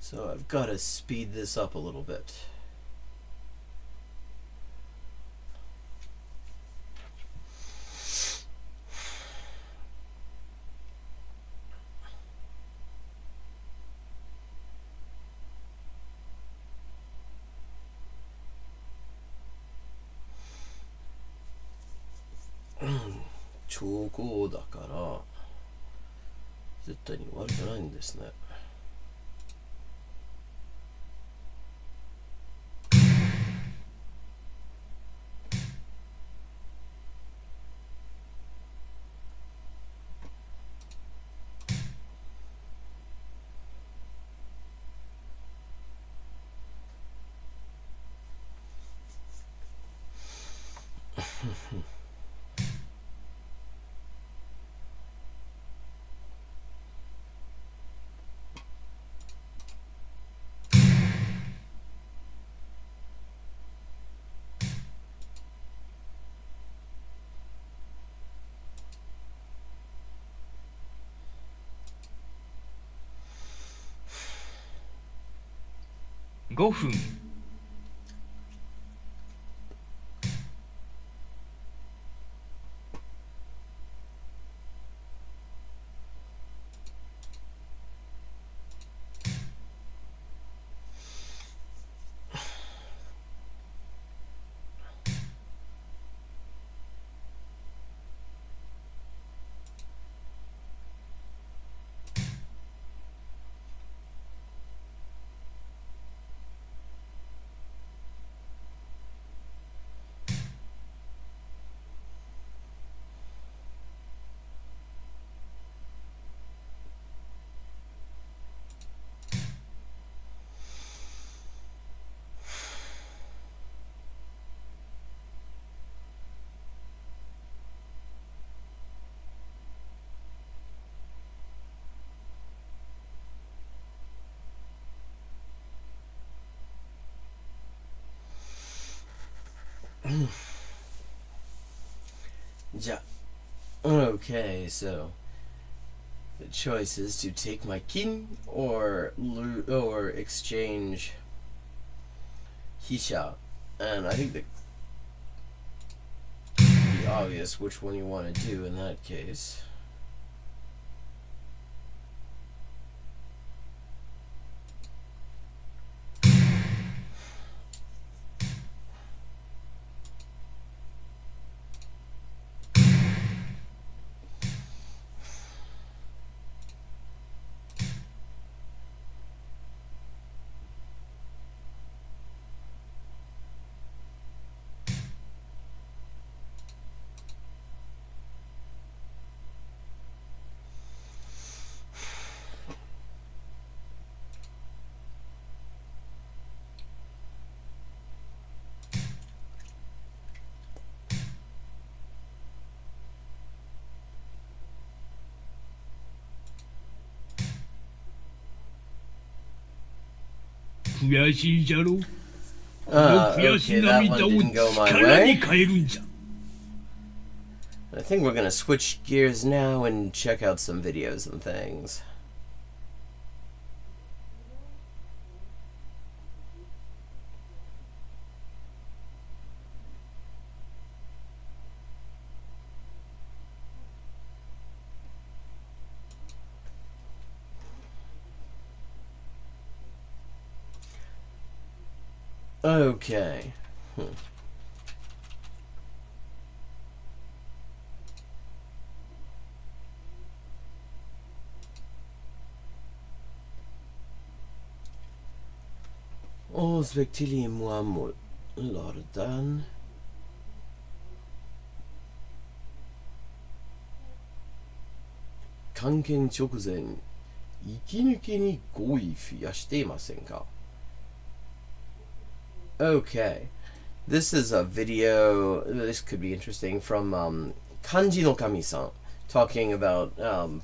[SPEAKER 2] So I've got to speed this up a little bit.超高だから絶対に悪くないんですね。
[SPEAKER 3] 7 5分。
[SPEAKER 2] Okay, so the choice is to take my kin or exchange Hisha, and I think that it'd be obvious which one you want to do in that case.
[SPEAKER 3] Okay,
[SPEAKER 2] that one didn't go my way. I think we're gonna switch gears now and check out some videos and things. Okay. Respectez-moi Lordan. Kanken 直前、息抜きに語彙増やしていませんか? Okay. This is a video, this could be interesting, from Kanji no Kami-san, talking about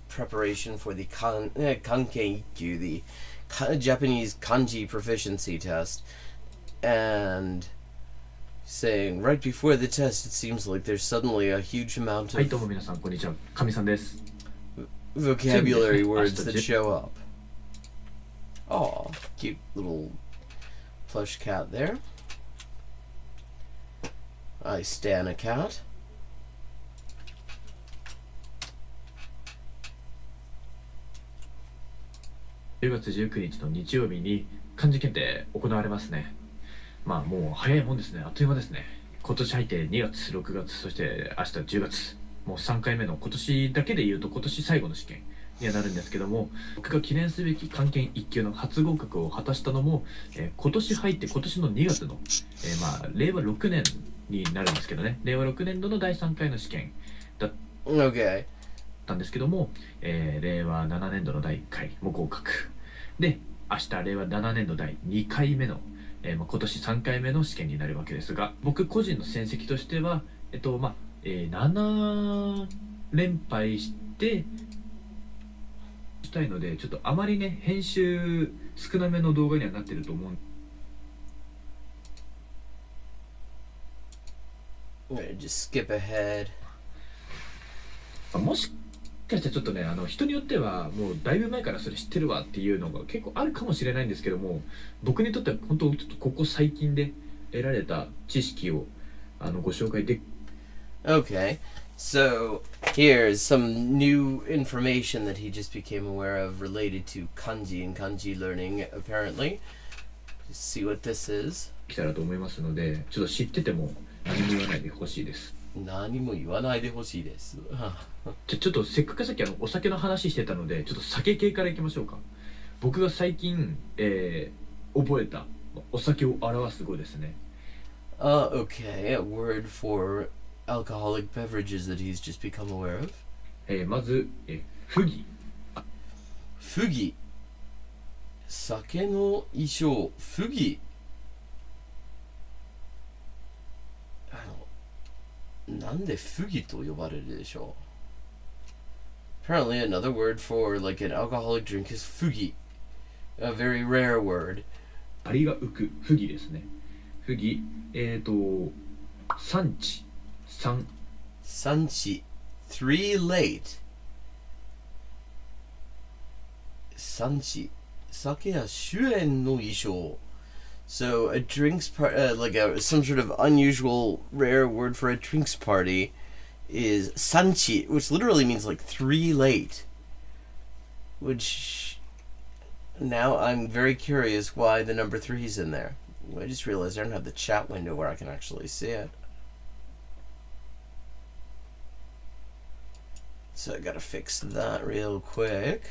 [SPEAKER 2] preparation for the Kanken Ikkyu, the Japanese kanji proficiency test, and saying right before the test it seems like there's suddenly a huge amount of vocabulary words that show up. Oh, cute little plush cat there. I stan a cat.
[SPEAKER 6] 10月19日の日曜日に漢字検定行われますね。まあもう早いもんですね。あっという間ですね。今年入って2月、6月、そして明日10月。もう3回目の、今年だけで言うと今年最後の試験にはなるんですけども、僕が記念すべき漢検1級の初合格を果たしたのも、今年入って今年の2月の、まあ令和6年になるんですけどね。令和6年度の第3回の試験だったんですけども、令和7年度の第1回も合格。で、明日令和7年度第2回目の、今年3回目の試験になるわけですが、僕個人の戦績としては7連敗してしたいので、ちょっとあまりね編集少なめの動画にはなってると思う。
[SPEAKER 1] Just skip ahead.
[SPEAKER 6] もしかしたらちょっとね、人によってはもうだいぶ前からそれ知ってるわっていうのが結構あるかもしれないんですけども、僕にとっては本当ちょっとここ最近で得られた知識をご紹介でき。
[SPEAKER 1] Okay, so here's some new information that he just became aware of related to kanji and kanji learning, apparently. Let's see what this is.
[SPEAKER 6] きたらと思いますので、ちょっと知ってても何も言わないでほしいです。
[SPEAKER 1] 何も言わないでほしいです。
[SPEAKER 6] ちょっとせっかくさっきお酒の話してたので、ちょっと酒系からいきましょうか。僕が最近、覚えたお酒を表す語ですね。
[SPEAKER 1] Okay, a word for alcoholic beverages that he's just become aware of.
[SPEAKER 6] まず、不義。
[SPEAKER 1] 不義。酒の衣装、不義。なんで不義と呼ばれるでしょう? Apparently another word for like an alcoholic drink is 不義。A very rare word.
[SPEAKER 6] パリが浮く、不義ですね。不義、産地、産。
[SPEAKER 1] 産地、three late. 産地、酒や酒宴の衣装。So a drinks like some sort of unusual rare word for a drinks party is sanchi, which literally means like 3 late. Which now I'm very curious why the number 3 is in there. I just realized I don't have the chat window where I can actually see it. So I gotta fix that real quick.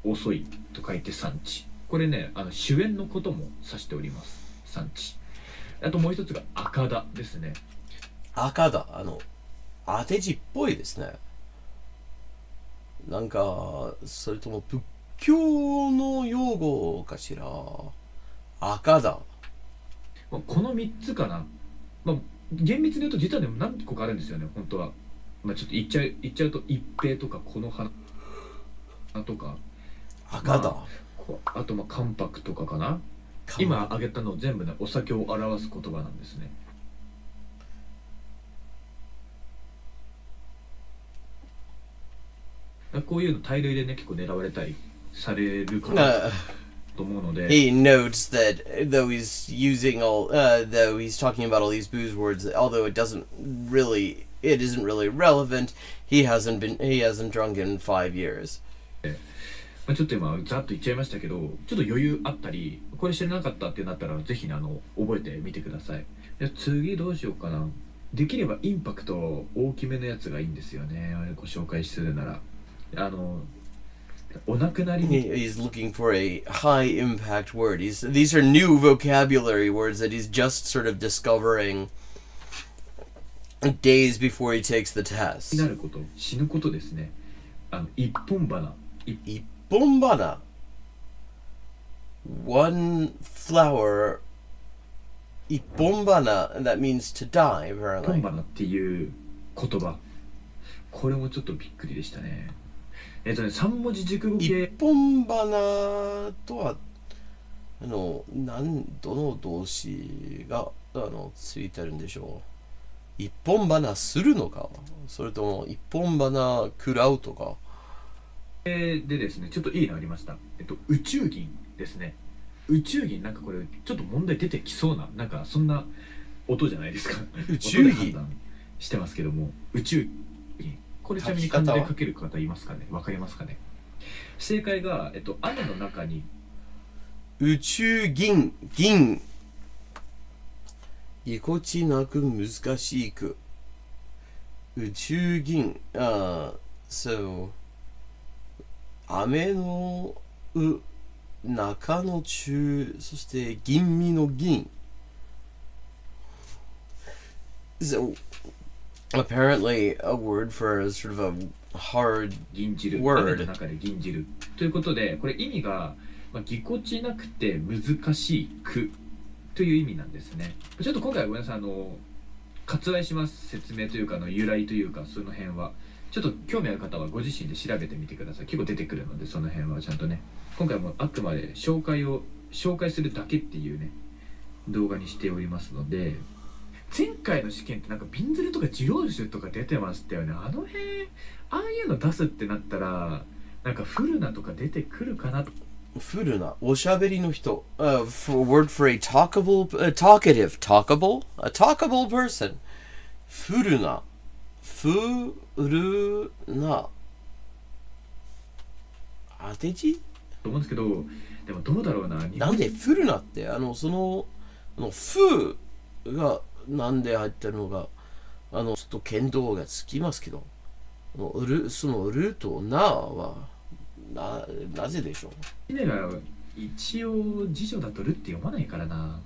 [SPEAKER 6] 遅いと書いて産地。これね、主演のことも指しております。産地。あともう一つが赤田ですね。
[SPEAKER 1] 赤田、当て字っぽいですね。なんか、それとも仏教の用語かしら。赤田。
[SPEAKER 6] この3つかな。厳密に言うと実はね、何個かあるんですよね、本当は。ちょっと言っちゃうと、一平とかこの花とか。
[SPEAKER 1] 赤だ、
[SPEAKER 6] あと関白とかかな。今挙げたの全部ね、お酒を表す言葉なんですね。こういうの大類でね、結構狙われたりされるかなと思うので。
[SPEAKER 1] He notes that though he's talking about all these booze words, although it isn't really relevant, he hasn't drunk in 5 years.
[SPEAKER 6] ちょっと今ざっと言っちゃいましたけど、ちょっと余裕あったり、これ知らなかったってなったらぜひ覚えてみてください。次どうしようかな。できればインパクト大きめのやつがいいんですよね。ご紹介するなら、お亡くなりに。
[SPEAKER 1] He's looking for a high impact word. These are new vocabulary words that he's just sort of discovering days before he takes the test.
[SPEAKER 6] なること、死ぬことですね。一本花。
[SPEAKER 1] 一本花。One flower. 一本花. That means to die,
[SPEAKER 6] 一
[SPEAKER 1] apparently.
[SPEAKER 6] 本花っていう言葉。これもちょっとびっくりでしたね。3文字熟語系。
[SPEAKER 1] 一本花とは、どの動詞が、ついてるんでしょう。一本花するのか、それとも一本花食らうとか。
[SPEAKER 6] でですね、ちょっといいのありました。宇宙銀ですね。宇宙銀、なんかこれちょっと問題出てきそうな、なんかそんな音じゃないですか。
[SPEAKER 1] 宇宙銀
[SPEAKER 6] 音で判断してますけども、宇宙銀。これちなみに漢字で書ける方いますかね。わかりますかね。正解が雨の中に
[SPEAKER 1] 宇宙銀銀。ぎこちなく難しく。宇宙銀。So 雨の中の中、そして吟味の銀。So apparently a word for sort of a hard
[SPEAKER 6] 銀汁、
[SPEAKER 1] word.
[SPEAKER 6] 雨の中で銀汁ということで、これ意味が、ぎこちなくて難しいくという意味なんですね。ちょっと今回はごめんなさい、割愛します。説明というか由来というかその辺はちょっと興味ある方はご自身で調べてみてください。結構出てくるのでその辺はちゃんとね。今回もあくまで紹介するだけっていうね動画にしておりますので、前回の試験ってなんか瓶ずるとか自動酒とか出てましたよね。あの辺ああいうの出すってなったらなんかフルナとか出てくるかなと。
[SPEAKER 2] フルナ、おしゃべりの人。word for a talkable person. フルナ。当て字
[SPEAKER 6] と思うんですけど、でもどうだろうな。
[SPEAKER 2] なんでフルナってそのフがなんで入ってるのがちょっと見当がつきますけど、そのルとナはなぜでしょう。
[SPEAKER 6] 姫が一応辞書だとルって読まないからな。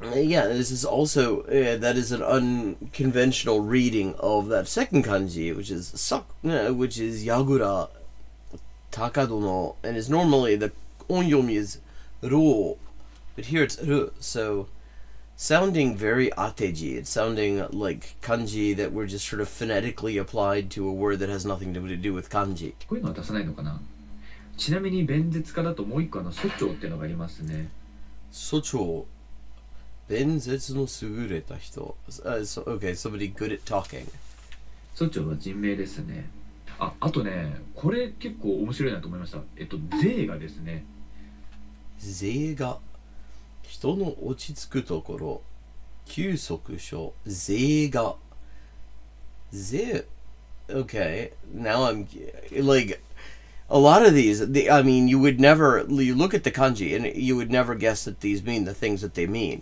[SPEAKER 2] Yeah, this is also that is an unconventional reading of that second kanji, which is Yagura Takadono, and is normally the onyomi is ro, but here it's ru, so sounding very ateji. It's sounding like kanji that were just sort of phonetically applied to a word that has nothing to do with kanji.
[SPEAKER 6] こういうのは出さないのかな。ちなみに弁舌家だともう一個素長っていうのがありますね。
[SPEAKER 2] 素長。弁舌の優れた人。Okay, somebody good at talking.
[SPEAKER 6] 素長は人名ですね。あとね、これ結構面白いなと思いました。税がですね。
[SPEAKER 2] 税が。人の落ち着くところ。休息所。税が。税。Okay, now I'm like a lot of these. I mean, you look at the kanji and you would never guess that these mean the things that they mean.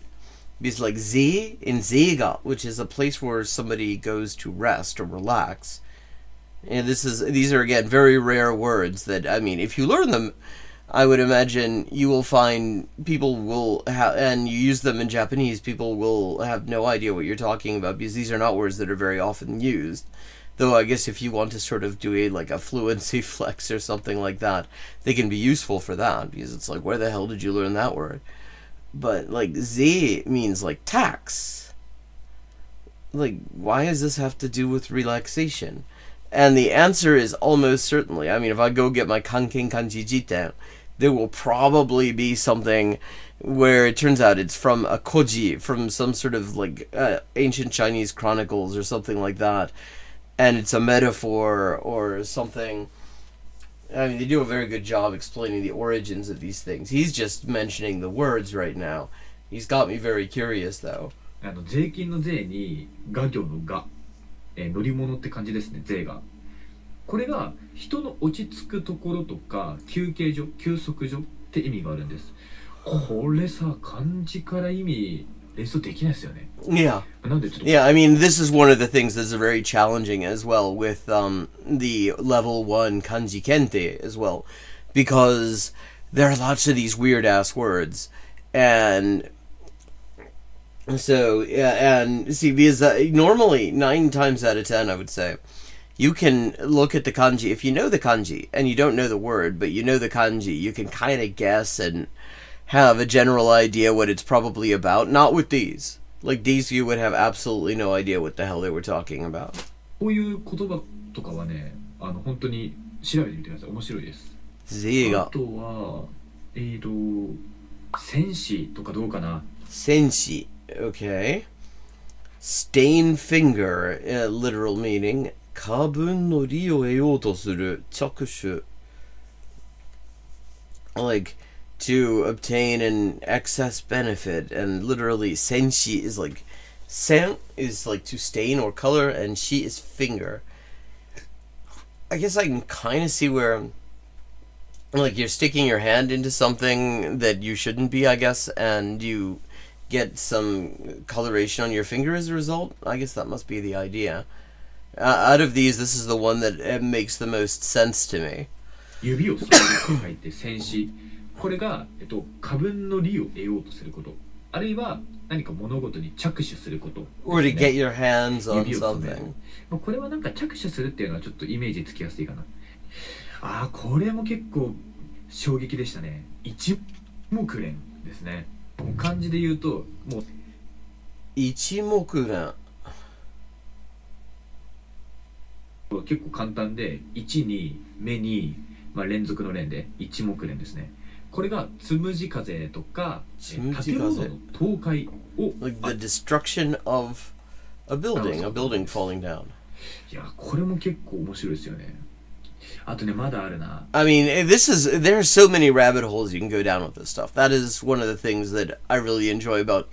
[SPEAKER 2] Because like Z in Zeiga, which is a place where somebody goes to rest or relax. And these are again very rare words that, I mean, if you learn them, I would imagine you will find people will have, and you use them in Japanese, people will have no idea what you're talking about because these are not words that are very often used. Though I guess if you want to sort of do a fluency flex or something like that, they can be useful for that because it's like, where the hell did you learn that word? But like Z means like tax. Like, why does this have to do with relaxation? And the answer is almost certainly, I mean, if I go get my Kanken Kanji Jiten, there will probably be something where it turns out it's from a koji, from some sort of like ancient Chinese chronicles or something like that. And it's a metaphor or something. I mean, they do a very good job explaining the origins of these things. He's just mentioning the words right now. He's got me very curious, though.
[SPEAKER 6] 税金の税に画業の画、乗り物って感じですね。税が。これが人の落ち着くところとか休憩所、休息所って意味があるんです。これさ、漢字から意味連想できないですよね。
[SPEAKER 2] Yeah.
[SPEAKER 6] なんでちょっと
[SPEAKER 2] Yeah, I mean, this is one of the things that's very challenging as well with the level 1 kanji kente as well. Because there are lots of these weird-ass words. And so, yeah, and see, because normally, 9 times out of 10, I would say, you can look at the kanji. If you know the kanji, and you don't know the word, but you know the kanji, you can kind of guess and have a general idea what it's probably about. Not with these. Like, these you would have absolutely no idea what the hell they were talking about.
[SPEAKER 6] こういう言葉とかはね、本当に調べてみてください。面白いです。
[SPEAKER 2] Zが。
[SPEAKER 6] あとは、戦士とかどうかな。
[SPEAKER 2] 戦士。Okay. Stain finger, literal meaning. 過分の利を得ようとする着手. Like, to obtain an excess benefit, and literally senshi is like, sen is like to stain or color, and shi is finger. I guess I can kind of see where, like, you're sticking your hand into something that you shouldn't be, I guess, and you get some coloration on your finger as a result. I guess that must be the idea. Out of these, this is the one that makes the most sense to me.
[SPEAKER 6] 指をすると書いて戦士。これが、過分の利を得ようとすること。あるいは何か物事に着手すること、ね。
[SPEAKER 2] Or to get your hands on something.
[SPEAKER 6] これはなんか着手するっていうのはちょっとイメージつきやすいかな。これも結構衝撃でしたね。一目連ですね。漢字で言うともう
[SPEAKER 2] 一目連。
[SPEAKER 6] 結構簡単で、1に目に、連続の連で一目連ですね。これがつむじ風とか建物の倒壊を
[SPEAKER 2] Like the destruction of a building falling down.
[SPEAKER 6] いやこれも結構面白いですよね。あとねまだあるな。
[SPEAKER 2] I mean, there are so many rabbit holes you can go down with this stuff. That is one of the things that I really enjoy about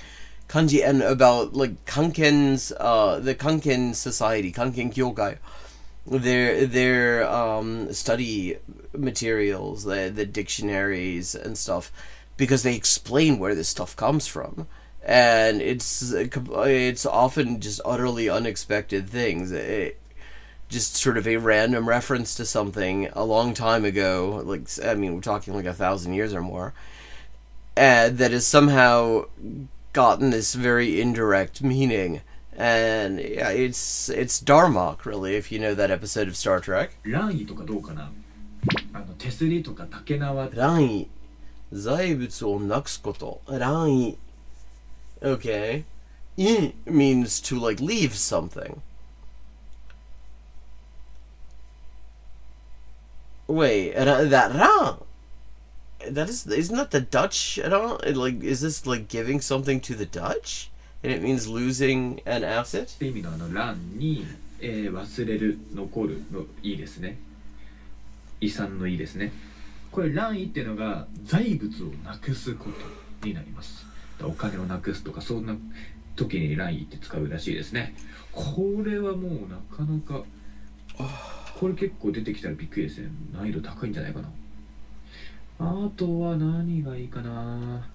[SPEAKER 2] kanji and about like Kanken's the Kanken society, Kanken Kyokai. Their study materials, the dictionaries and stuff, because they explain where this stuff comes from, and it's often just utterly unexpected things. Just sort of a random reference to something a long time ago, like, I mean, we're talking like 1,000 years or more, that has somehow gotten this very indirect meaning. And yeah, it's Darmok, really, if you know that episode of Star Trek.
[SPEAKER 6] 乱意とかどうかな。手すりとか竹縄。
[SPEAKER 2] 乱意、財物をなくすこと。乱意。Okay. い means to like leave something. Wait, that ran. Isn't that the Dutch at all? Like, is this like giving something to the Dutch? And it means losing an asset?
[SPEAKER 6] って意味の乱に、忘れる、残るのいいですね。遺産のいいですね。これ乱意っていうのが財物をなくすことになります。お金をなくすとかそんな時に乱意って使うらしいですね。これはもうなかなかこれ結構出てきたらびっくりですね。難易度高いんじゃないかな。あとは何がいいかな。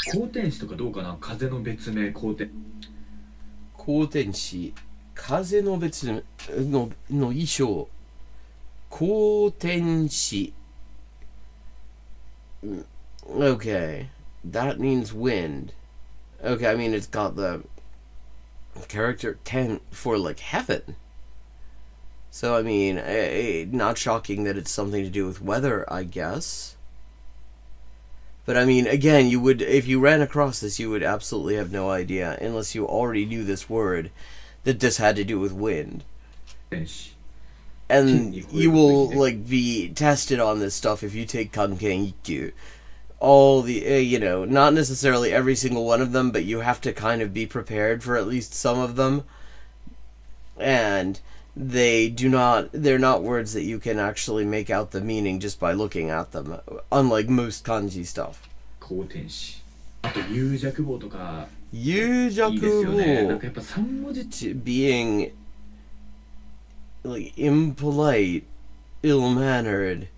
[SPEAKER 6] 光天使とかどうかな。風の別名光天。
[SPEAKER 2] 光天使、風の別の衣装。光天使。Okay, that means wind. Okay, I mean it's got the character 10 for like heaven. So I mean, not shocking that it's something to do with weather, I guess. But I mean, again, you would, if you ran across this, you would absolutely have no idea, unless you already knew this word, that this had to do with wind. And you will, like, be tested on this stuff if you take Kanken Ikkyu. All the, not necessarily every single one of them, but you have to kind of be prepared for at least some of them. And they're not words that you can actually make out the meaning just by looking at them, unlike most kanji stuff.
[SPEAKER 6] 光天使。あと有弱棒とか
[SPEAKER 2] 有弱
[SPEAKER 6] いいですよね。なん
[SPEAKER 2] 棒
[SPEAKER 6] かやっぱ3文字
[SPEAKER 2] being like impolite, ill-mannered.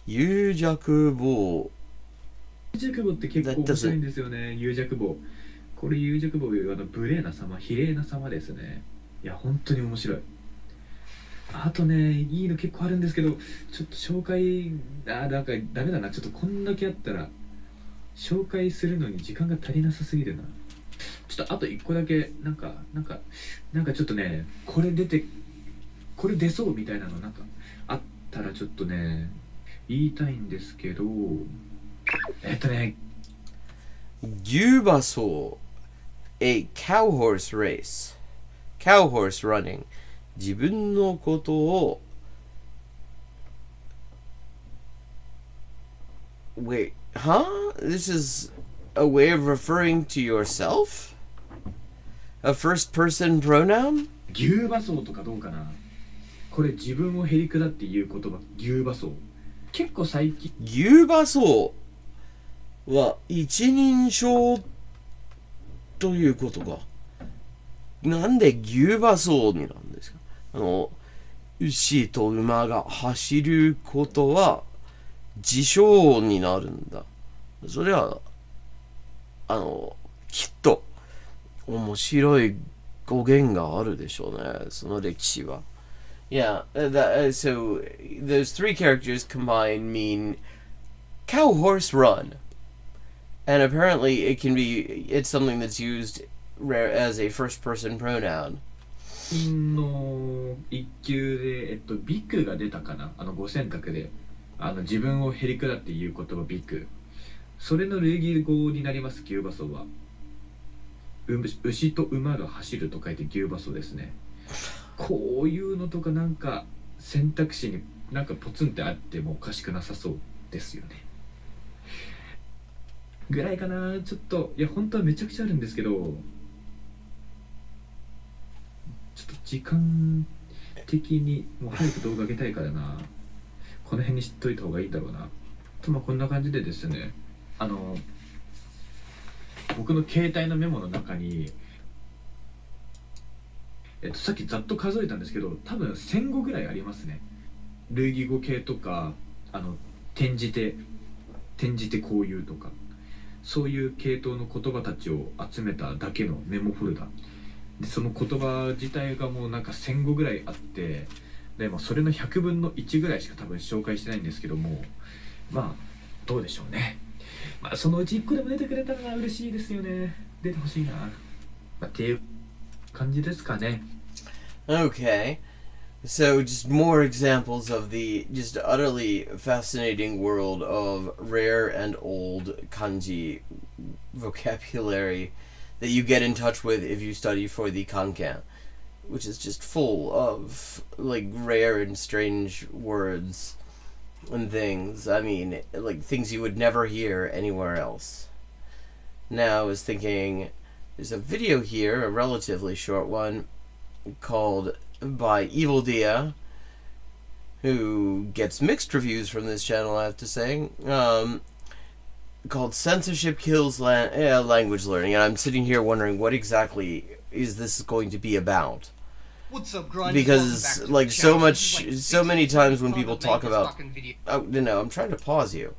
[SPEAKER 2] 有弱棒。
[SPEAKER 6] 有弱棒って結構面白いんですよね。有弱棒。これ有弱棒無礼な様、非礼な様ですね。いや本当に面白い。あとね、いいの結構あるんですけど、ちょっと紹介、なんかダメだな。ちょっとこんだけあったら、紹介するのに時間が足りなさすぎるな。ちょっとあと1個だけ、なんかちょっとね、これ出そうみたいなのなんかあったらちょっとね、言いたいんですけど、
[SPEAKER 2] 牛馬走 a cow horse race. Cow horse running. 自分のことを Wait, huh? This is a way of referring to yourself? A first person pronoun?
[SPEAKER 6] 牛馬走とかどうかな。これ自分をへりくだっていう言葉、牛馬走。結構最近。
[SPEAKER 2] 牛馬走は一人称ということか。なんで牛馬走になるんですか？牛と馬が走ることは自称になるんだ。それはきっと面白い語源があるでしょうね。その歴史は。Yeah, so those three characters combined mean cow horse run. And apparently it's something that's used as a first person pronoun.
[SPEAKER 6] の一級でビクが出たかな。五線卓で自分をへりくだって言う言葉ビク、それの類義語になります。牛馬走は牛と馬が走ると書いて牛馬走ですね。こういうのとかなんか選択肢になんかポツンってあってもおかしくなさそうですよね。ぐらいかな。ちょっといや本当はめちゃくちゃあるんですけど、ちょっと時間的にもう早く動画上げたいからな。この辺に知っといた方がいいだろうなと。まあこんな感じでですね、僕の携帯のメモの中にさっきざっと数えたんですけど、多分1000語ぐらいありますね。類義語系とか転じてこういうとか、そういう系統の言葉たちを集めただけのメモフォルダで、その言葉自体がもうなんか1000語ぐらいあって、でもそれの100分の1ぐらいしか多分紹介してないんですけども、まあどうでしょうね。まあそのうち1個でも出てくれたら嬉しいですよね。出てほしいな、っていう感じですかね。
[SPEAKER 2] Okay. So, just more examples of the just utterly fascinating world of rare and old kanji vocabulary that you get in touch with if you study for the kanken, which is just full of like rare and strange words and things. I mean, like things you would never hear anywhere else. Now, I was thinking, there's a video here, a relatively short one, called by Evil Dia, who gets mixed reviews from this channel, I have to say, called Censorship Kills Language Learning, and I'm sitting here wondering what exactly is this going to be about.
[SPEAKER 7] What's up, grinders?
[SPEAKER 2] Because, like, so many times when people talk about... Oh, no, I'm trying to pause you.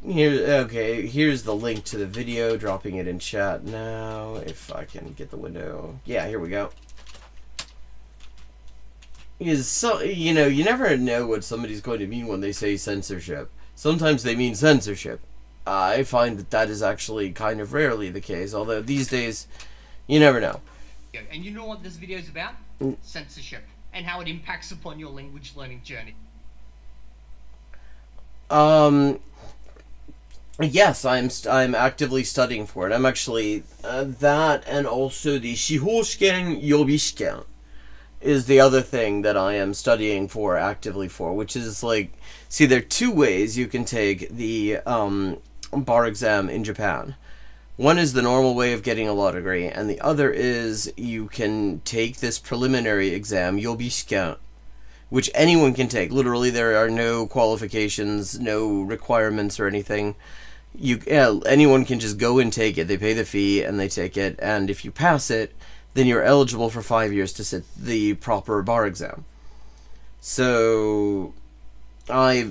[SPEAKER 2] Here's the link to the video, dropping it in chat now, if I can get the window. Yeah, here we go. Is so, you never know what somebody's going to mean when they say censorship. Sometimes they mean censorship. I find that is actually kind of rarely the case, although these days, you never know.
[SPEAKER 7] And you know what this video is about? Censorship, and how it impacts upon your language learning journey.
[SPEAKER 2] Yes, I'm actively studying for it. I'm actually that, and also the Shihoshiken Yobishiken is the other thing that I am studying for actively for, which is like, see, there are two ways you can take the bar exam in Japan. One is the normal way of getting a law degree, and the other is you can take this preliminary exam, Yobishiken, which anyone can take. Literally, there are no qualifications, no requirements or anything. Anyone can just go and take it. They pay the fee and they take it, and if you pass it, then you're eligible for 5 years to sit the proper bar exam. So I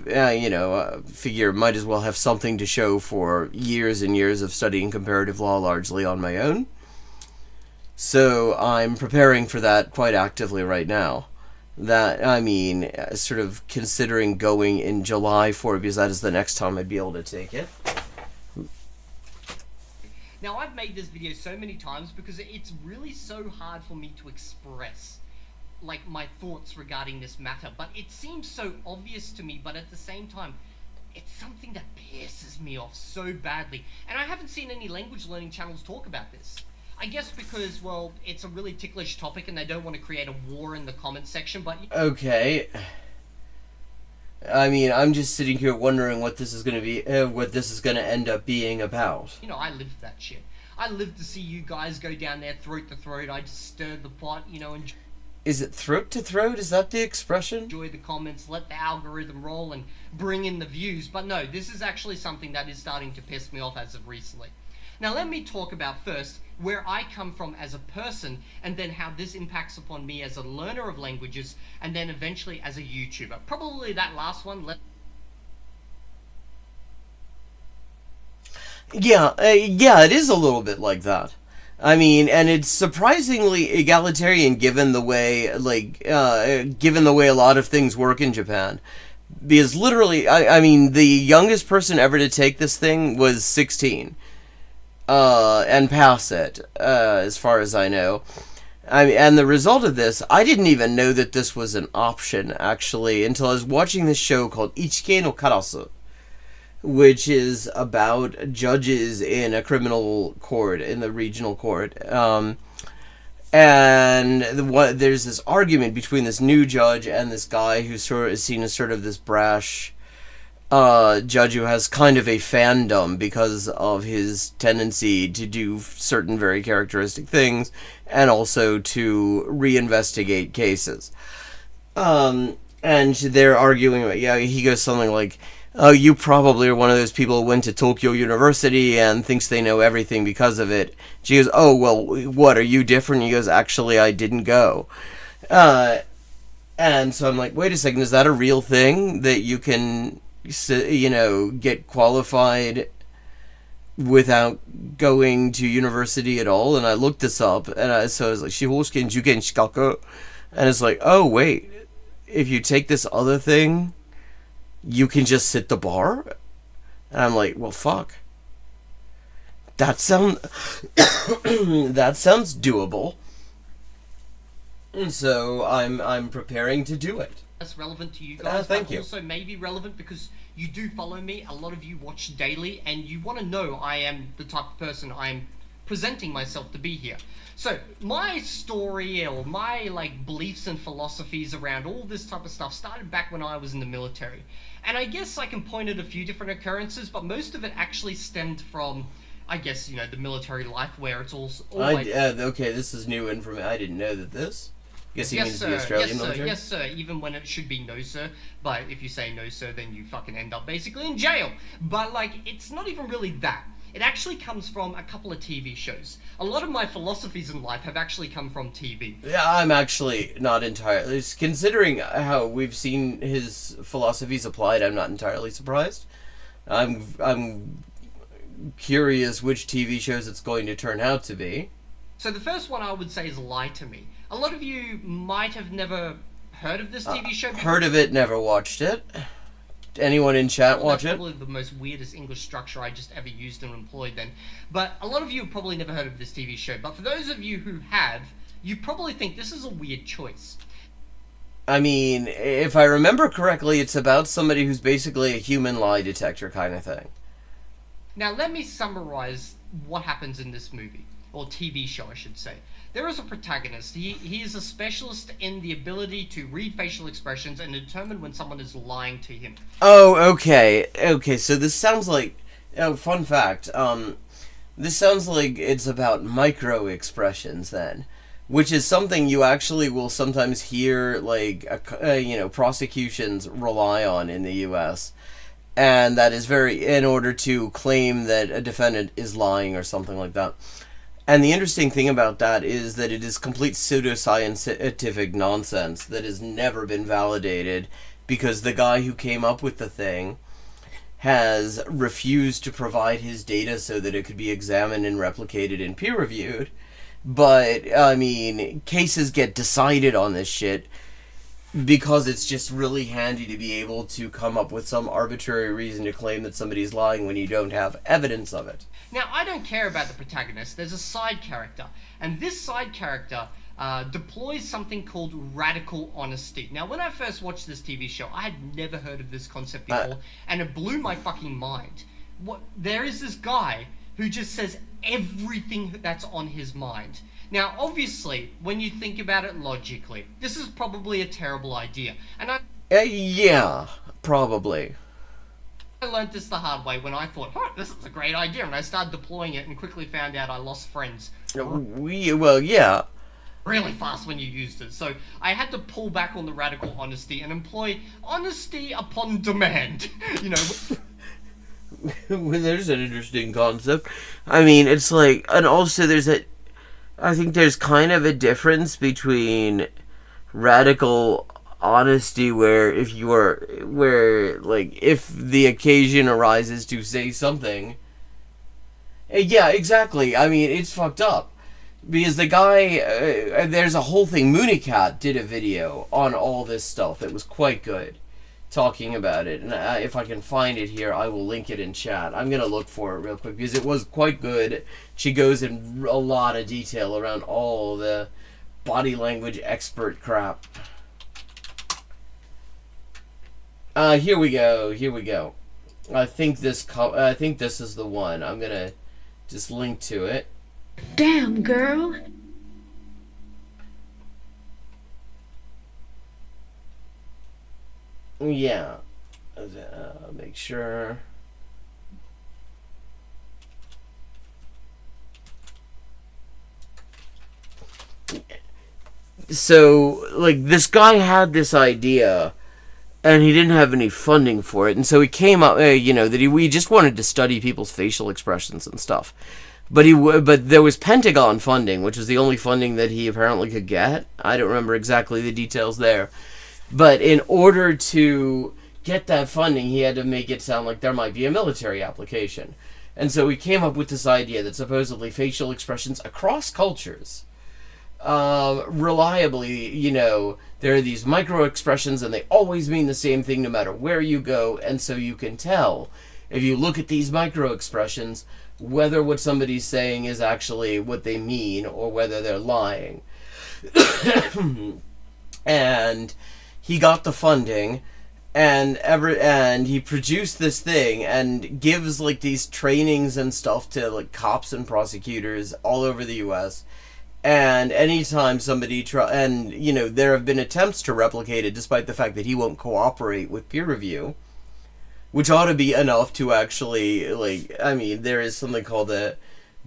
[SPEAKER 2] figure might as well have something to show for years and years of studying comparative law largely on my own. So I'm preparing for that quite actively right now. That, I mean, sort of considering going in July for it, because that is the next time I'd be able to take it.
[SPEAKER 7] Now, I've made this video so many times because it's really so hard for me to express, like, my thoughts regarding this matter, but it seems so obvious to me, but at the same time, it's something that pisses me off so badly, and I haven't seen any language learning channels talk about this. I guess because, well, it's a really ticklish topic and they don't want to create a war in the comments section, but...
[SPEAKER 2] Okay. I mean, I'm just sitting here wondering what this is going to be, what this is going to end up being about.
[SPEAKER 7] You know, I lived that shit. I lived to see you guys go down there throat to throat. I just stirred the pot, and...
[SPEAKER 2] Is it throat to throat? Is that the expression?
[SPEAKER 7] Enjoy the comments, let the algorithm roll, and bring in the views. But no, this is actually something that is starting to piss me off as of recently. Now, let me talk about first where I come from as a person, and then how this impacts upon me as a learner of languages, and then eventually as a YouTuber. Probably that last one.
[SPEAKER 2] Yeah, it is a little bit like that. I mean, and it's surprisingly egalitarian given the way, given the way a lot of things work in Japan. Because literally, I mean, the youngest person ever to take this thing was 16. And pass it, as far as I know. I mean, and the result of this, I didn't even know that this was an option, actually, until I was watching this show called Ichike no Karasu, which is about judges in a criminal court, in the regional court. And there's this argument between this new judge and this guy who sort of is seen as sort of this brash judge who has kind of a fandom because of his tendency to do certain very characteristic things and also to reinvestigate cases. And they're arguing about, he goes something like, oh, you probably are one of those people who went to Tokyo University and thinks they know everything because of it. She goes, oh, well, what, are you different? He goes, actually, I didn't go. And so I'm like, wait a second, is that a real thing that you can, get qualified without going to university at all? And I looked this up, and so I was like, Shihousuken Juken Shikaku. And it's like, oh, wait, if you take this other thing, you can just sit the bar? And I'm like, well, fuck. That sounds doable. And so I'm preparing to do it.
[SPEAKER 7] That's relevant to you guys,
[SPEAKER 2] thank
[SPEAKER 7] but
[SPEAKER 2] you.
[SPEAKER 7] Also maybe relevant because you do follow me. A lot of you watch daily, and you want to know I am the type of person I'm presenting myself to be here. So my story or my beliefs and philosophies around all this type of stuff started back when I was in the military. And I guess I can point at a few different occurrences, but most of it actually stemmed from, I guess, the military life where it's all
[SPEAKER 2] okay, this is new information. I didn't know that this. Guess he means the Australian military?
[SPEAKER 7] Yes, sir. Even when it should be no, sir. But if you say no, sir, then you fucking end up basically in jail. But, it's not even really that. It actually comes from a couple of TV shows. A lot of my philosophies in life have actually come from TV.
[SPEAKER 2] Yeah, I'm actually not entirely... Considering how we've seen his philosophies applied, I'm not entirely surprised. I'm curious which TV shows it's going to turn out to be.
[SPEAKER 7] So the first one I would say is Lie to Me. A lot of you might have never heard of this TV show before.
[SPEAKER 2] Heard of it, never watched it. Anyone in chat watch it?
[SPEAKER 7] That's probably the most weirdest English structure I just ever used and employed then. But a lot of you have probably never heard of this TV show. But for those of you who have, you probably think this is a weird choice.
[SPEAKER 2] I mean, if I remember correctly, it's about somebody who's basically a human lie detector kind of thing.
[SPEAKER 7] Now let me summarize what happens in this movie. Or TV show, I should say. There is a protagonist. He is a specialist in the ability to read facial expressions and determine when someone is lying to him.
[SPEAKER 2] Oh, okay. Okay, so this sounds like... Oh, fun fact. This sounds like it's about micro-expressions, then. Which is something you actually will sometimes hear, prosecutions rely on in the U.S. And that is in order to claim that a defendant is lying or something like that. And the interesting thing about that is that it is complete pseudoscientific nonsense that has never been validated because the guy who came up with the thing has refused to provide his data so that it could be examined and replicated and peer-reviewed. But, I mean, cases get decided on this shit because it's just really handy to be able to come up with some arbitrary reason to claim that somebody's lying when you don't have evidence of it.
[SPEAKER 7] Now, I don't care about the protagonist. There's a side character. And this side character deploys something called radical honesty. Now, when I first watched this TV show, I had never heard of this concept before, and it blew my fucking mind. There is this guy who just says everything that's on his mind. Now, obviously, when you think about it logically, this is probably a terrible idea. And
[SPEAKER 2] yeah, probably.
[SPEAKER 7] I learned this the hard way when I thought, this is a great idea, and I started deploying it and quickly found out I lost friends.
[SPEAKER 2] Well, yeah.
[SPEAKER 7] Really fast when you used it. So I had to pull back on the radical honesty and employ honesty upon demand.
[SPEAKER 2] Well, there's an interesting concept. I mean, it's like, and also I think there's kind of a difference between radical honesty if the occasion arises to say something. Yeah, exactly. I mean, it's fucked up. Because the guy, there's a whole thing, Moonicat did a video on all this stuff that was quite good, talking about it. And if I can find it here, I will link it in chat. I'm going to look for it real quick, because it was quite good. She goes in a lot of detail around all the body language expert crap. Here we go. I think this is the one. I'm gonna just link to it.
[SPEAKER 8] Damn, girl.
[SPEAKER 2] Yeah. Make sure. So, like, this guy had this idea, and he didn't have any funding for it, and so he came up, that we just wanted to study people's facial expressions and stuff. But there was Pentagon funding, which was the only funding that he apparently could get. I don't remember exactly the details there. But in order to get that funding, he had to make it sound like there might be a military application. And so he came up with this idea that supposedly facial expressions across cultures, reliably, there are these micro expressions and they always mean the same thing no matter where you go. And so you can tell, if you look at these micro expressions, whether what somebody's saying is actually what they mean or whether they're lying. And he got the funding, and he produced this thing and gives like these trainings and stuff to like cops and prosecutors all over the US. And anytime somebody there have been attempts to replicate it despite the fact that he won't cooperate with peer review, which ought to be enough to actually, there is something called a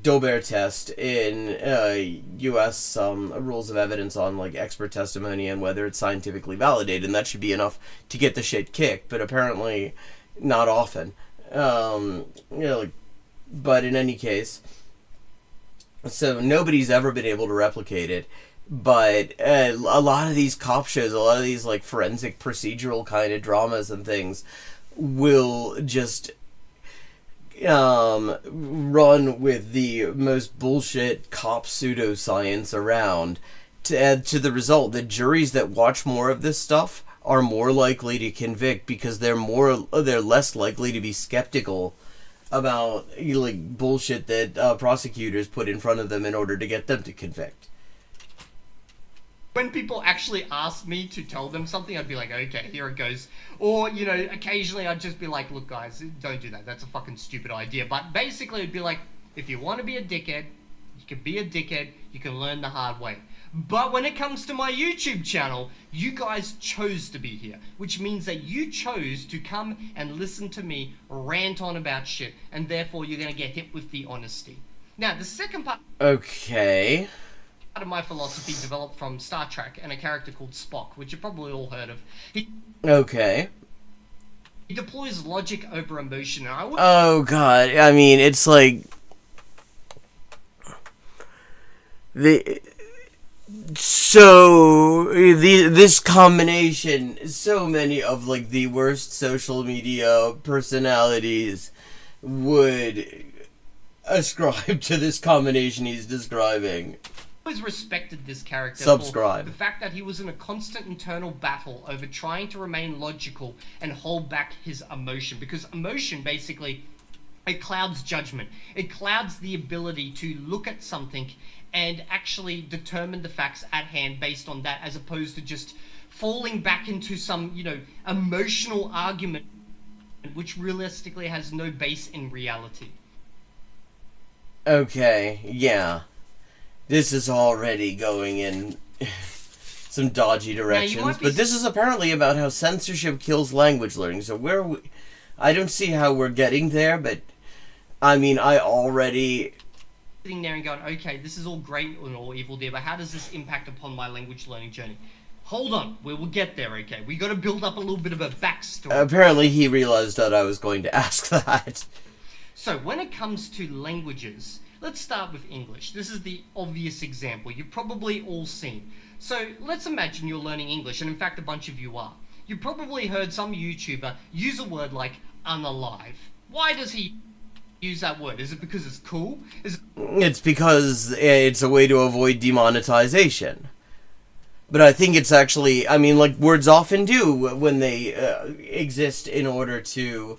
[SPEAKER 2] Dober test in U.S. Rules of evidence on, like, expert testimony and whether it's scientifically validated, and that should be enough to get the shit kicked, but apparently not often. But in any case, so nobody's ever been able to replicate it. But a lot of these cop shows, a lot of these, like, forensic procedural kind of dramas and things will just run with the most bullshit cop pseudoscience around to the result that juries that watch more of this stuff are more likely to convict because they're less likely to be skeptical about like bullshit that prosecutors put in front of them in order to get them to convict.
[SPEAKER 7] When people actually ask me to tell them something, I'd be like, okay, here it goes. Or, occasionally I'd just be like, look, guys, don't do that. That's a fucking stupid idea. But basically it'd be like, if you want to be a dickhead, you can be a dickhead. You can learn the hard way. But when it comes to my YouTube channel, you guys chose to be here, which means that you chose to come and listen to me rant on about shit, and therefore you're going to get hit with the honesty. Now, the second part...
[SPEAKER 2] Okay...
[SPEAKER 7] of my philosophy developed from Star Trek and a character called Spock, which you've probably all heard of.
[SPEAKER 2] Okay.
[SPEAKER 7] He deploys logic over emotion, and
[SPEAKER 2] oh god, I mean, it's like... This combination, so many of, like, the worst social media personalities would ascribe to this combination he's describing.
[SPEAKER 7] Always respected this character
[SPEAKER 2] Subscribe.
[SPEAKER 7] for the fact that he was in a constant internal battle over trying to remain logical and hold back his emotion, because emotion basically, it clouds judgment. It clouds the ability to look at something and actually determine the facts at hand based on that, as opposed to just falling back into some, emotional argument which realistically has no base in reality.
[SPEAKER 2] Okay, yeah. This is already going in some dodgy directions, but this is apparently about how censorship kills language learning, so I don't see how we're getting there, but, I mean, I already...
[SPEAKER 7] sitting there and going, okay, this is all great and all evil there, but how does this impact upon my language learning journey? Hold on, we will get there, okay? We gotta build up a little bit of a backstory.
[SPEAKER 2] Apparently he realized that I was going to ask that.
[SPEAKER 7] So, when it comes to languages... let's start with English. This is the obvious example you've probably all seen. So let's imagine you're learning English, and in fact a bunch of you are. You probably heard some YouTuber use a word like unalive. Why does he use that word? Is it because it's cool?
[SPEAKER 2] It's because it's a way to avoid demonetization. But I think it's actually, I mean, like words often do when they exist in order to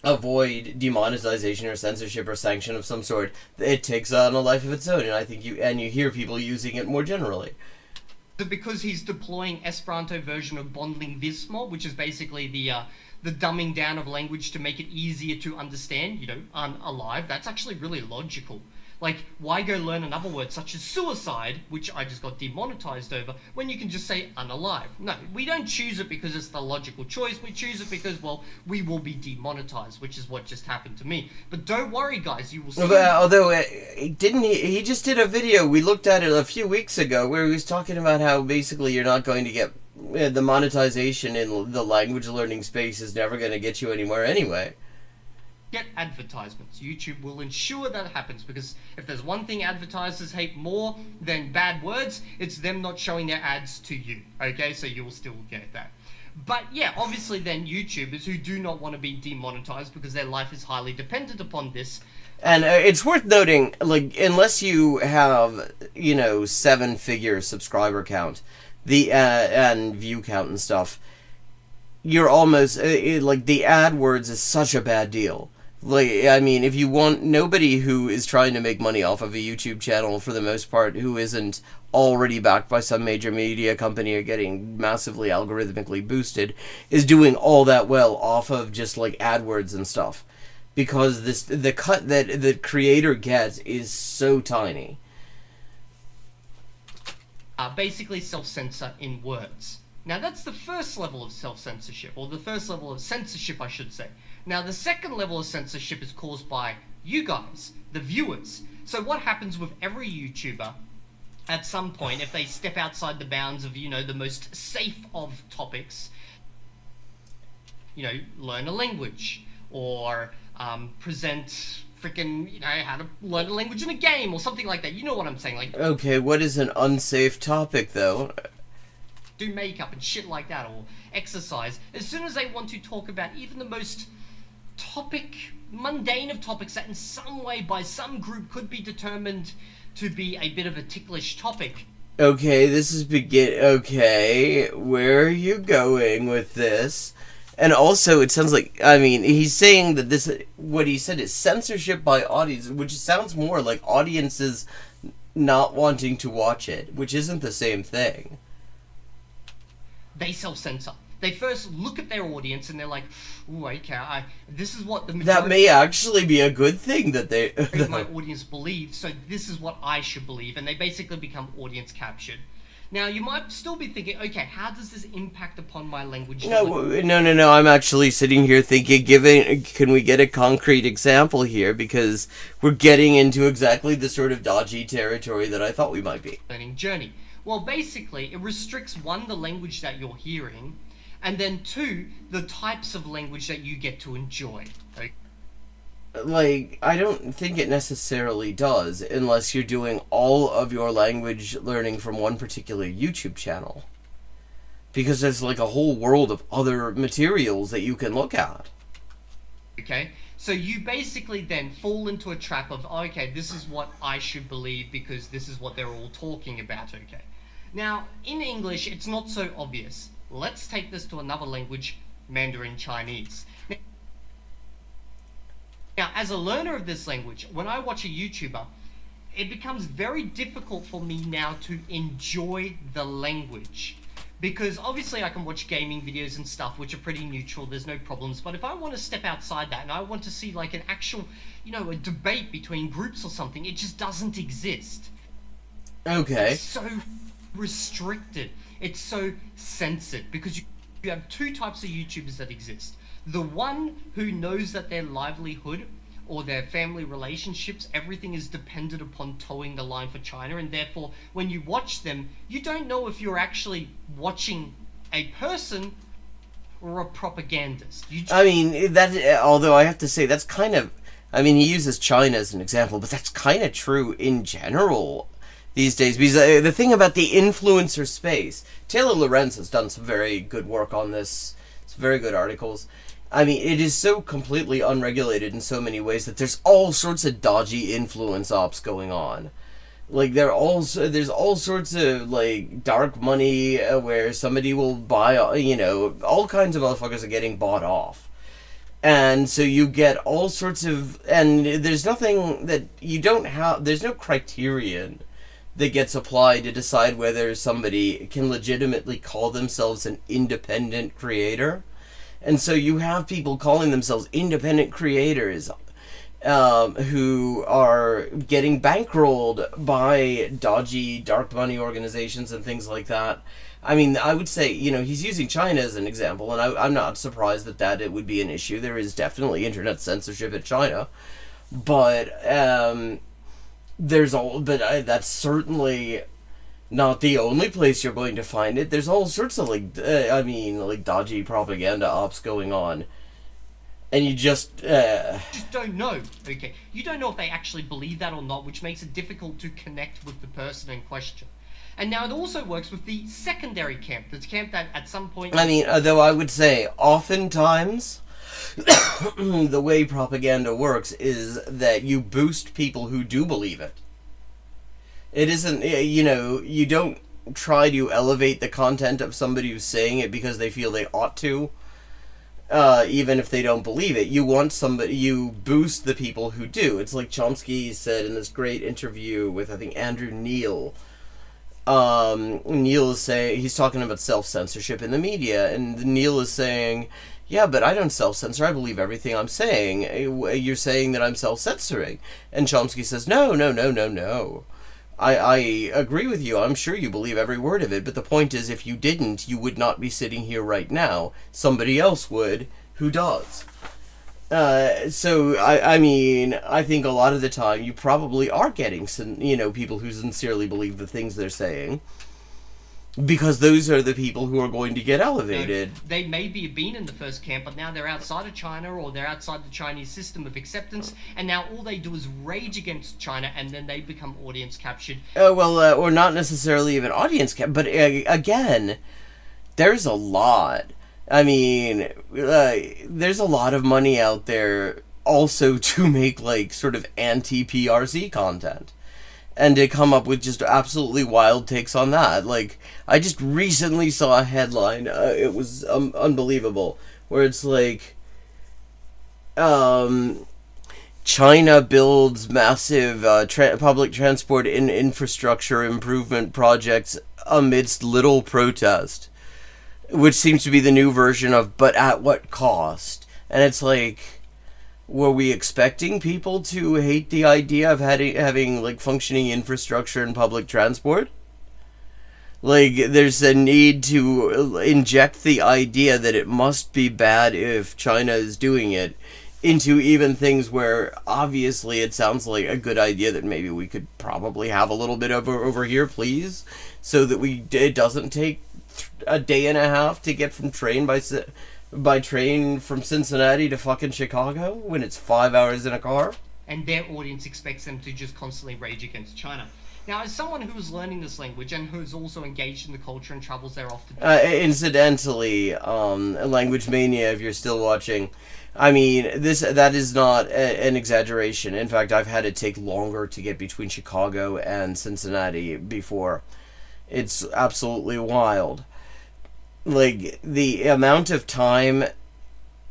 [SPEAKER 2] avoid demonetization or censorship or sanction of some sort, it takes on a life of its own, and I think you hear people using it more generally.
[SPEAKER 7] Because he's deploying Esperanto version of Bondlingvismo, which is basically the dumbing down of language to make it easier to understand, unalive, that's actually really logical. Like, why go learn another word such as suicide, which I just got demonetized over, when you can just say unalive? No, we don't choose it because it's the logical choice. We choose it because, well, we will be demonetized, which is what just happened to me. But don't worry, guys, you will see.
[SPEAKER 2] Although, didn't he just did a video, we looked at it a few weeks ago, where he was talking about how basically you're not going to get, the monetization in the language learning space is never going to get you anywhere anyway.
[SPEAKER 7] Get advertisements. YouTube will ensure that happens, because if there's one thing advertisers hate more than bad words, it's them not showing their ads to you. Okay, so you'll still get that. But yeah, obviously then YouTubers who do not want to be demonetized because their life is highly dependent upon this.
[SPEAKER 2] And it's worth noting, like, unless you have, 7-figure subscriber count, and view count and stuff, you're almost, the AdWords is such a bad deal. Like, I mean, if you want nobody who is trying to make money off of a YouTube channel, for the most part, who isn't already backed by some major media company or getting massively algorithmically boosted, is doing all that well off of just, like, AdWords and stuff. Because the cut that the creator gets is so tiny.
[SPEAKER 7] Basically self-censor in words. Now, that's the first level of self-censorship, or the first level of censorship, I should say. Now, the second level of censorship is caused by you guys, the viewers. So what happens with every YouTuber at some point, if they step outside the bounds of, the most safe of topics, learn a language, or present freaking, how to learn a language in a game, or something like that. You know what I'm saying? Like,
[SPEAKER 2] okay, what is an unsafe topic, though?
[SPEAKER 7] Do makeup and shit like that, or exercise. As soon as they want to talk about even the most mundane of topics that in some way by some group could be determined to be a bit of a ticklish topic.
[SPEAKER 2] Okay, okay, where are you going with this? And also, it sounds like, he's saying that what he said is censorship by audience, which sounds more like audiences not wanting to watch it, which isn't the same thing.
[SPEAKER 7] They self-censor. They first look at their audience and they're like, ooh, okay, this is what the majority...
[SPEAKER 2] That may actually be a good thing that they...
[SPEAKER 7] my audience believes, so this is what I should believe, and they basically become audience captured. Now, you might still be thinking, okay, how does this impact upon my language?
[SPEAKER 2] No, I'm actually sitting here thinking, can we get a concrete example here? Because we're getting into exactly the sort of dodgy territory that I thought we might be.
[SPEAKER 7] Learning journey. Well, basically, it restricts, one, the language that you're hearing, and then two, the types of language that you get to enjoy. Okay?
[SPEAKER 2] Like, I don't think it necessarily does, unless you're doing all of your language learning from one particular YouTube channel. Because there's like a whole world of other materials that you can look at.
[SPEAKER 7] Okay? So you basically then fall into a trap of, okay, this is what I should believe because this is what they're all talking about, okay? Now, in English, it's not so obvious. Let's take this to another language, Mandarin Chinese. Now, as a learner of this language, when I watch a YouTuber, it becomes very difficult for me now to enjoy the language. Because obviously I can watch gaming videos and stuff which are pretty neutral, there's no problems, but if I want to step outside that and I want to see like an actual, a debate between groups or something, it just doesn't exist.
[SPEAKER 2] Okay.
[SPEAKER 7] It's so restricted. It's so censored because you have two types of YouTubers that exist. The one who knows that their livelihood or their family relationships, everything is dependent upon towing the line for China, and therefore when you watch them, you don't know if you're actually watching a person or a propagandist.
[SPEAKER 2] Although I have to say, that's kind of, he uses China as an example, but that's kind of true in general these days, because the thing about the influencer space, Taylor Lorenz has done some very good work on this, some very good articles. It is so completely unregulated in so many ways that there's all sorts of dodgy influence ops going on. Like, there's all sorts of, like, dark money where somebody will buy, all kinds of motherfuckers are getting bought off. And so you get all sorts of, and there's nothing that you don't have, there's no criterion that gets applied to decide whether somebody can legitimately call themselves an independent creator. And so you have people calling themselves independent creators who are getting bankrolled by dodgy dark money organizations and things like that. I mean, I would say, he's using China as an example, and I'm not surprised that it would be an issue. There is definitely internet censorship in China, but that's certainly not the only place you're going to find it. There's all sorts of dodgy propaganda ops going on, and you just
[SPEAKER 7] don't know. Okay, you don't know if they actually believe that or not, which makes it difficult to connect with the person in question. And now it also works with the secondary camp, the camp that at some point...
[SPEAKER 2] I mean, though I would say, oftentimes, the way propaganda works is that you boost people who do believe it. It isn't, you don't try to elevate the content of somebody who's saying it because they feel they ought to, even if they don't believe it. You boost the people who do. It's like Chomsky said in this great interview with, I think, Andrew Neil. Neil is saying, he's talking about self-censorship in the media, and Neil is saying, yeah, but I don't self-censor, I believe everything I'm saying. You're saying that I'm self-censoring. And Chomsky says, no. I agree with you, I'm sure you believe every word of it, but the point is, if you didn't, you would not be sitting here right now. Somebody else would, who does. So, I mean, I think a lot of the time you probably are getting some, people who sincerely believe the things they're saying, because those are the people who are going to get elevated.
[SPEAKER 7] They maybe have been in the first camp, but now they're outside of China, or they're outside the Chinese system of acceptance, and now all they do is rage against China, and then they become audience captured.
[SPEAKER 2] Or not necessarily even audience captured, but again, there's a lot. I mean, there's a lot of money out there also to make, sort of anti-PRC content. And to come up with just absolutely wild takes on that. I just recently saw a headline, it was unbelievable, where it's China builds massive public transport and infrastructure improvement projects amidst little protest. Which seems to be the new version of, but at what cost? And it's were we expecting people to hate the idea of having functioning infrastructure and public transport? There's a need to inject the idea that it must be bad if China is doing it into even things where obviously it sounds like a good idea that maybe we could probably have a little bit of over here, please, so that it doesn't take a day and a half to get from train by train from Cincinnati to fucking Chicago when it's 5 hours in a car.
[SPEAKER 7] And their audience expects them to just constantly rage against China. Now, as someone who is learning this language and who's also engaged in the culture and travels there often...
[SPEAKER 2] Incidentally, Language Mania, if you're still watching, I mean, that is not an exaggeration. In fact, I've had it take longer to get between Chicago and Cincinnati before. It's absolutely wild. The amount of time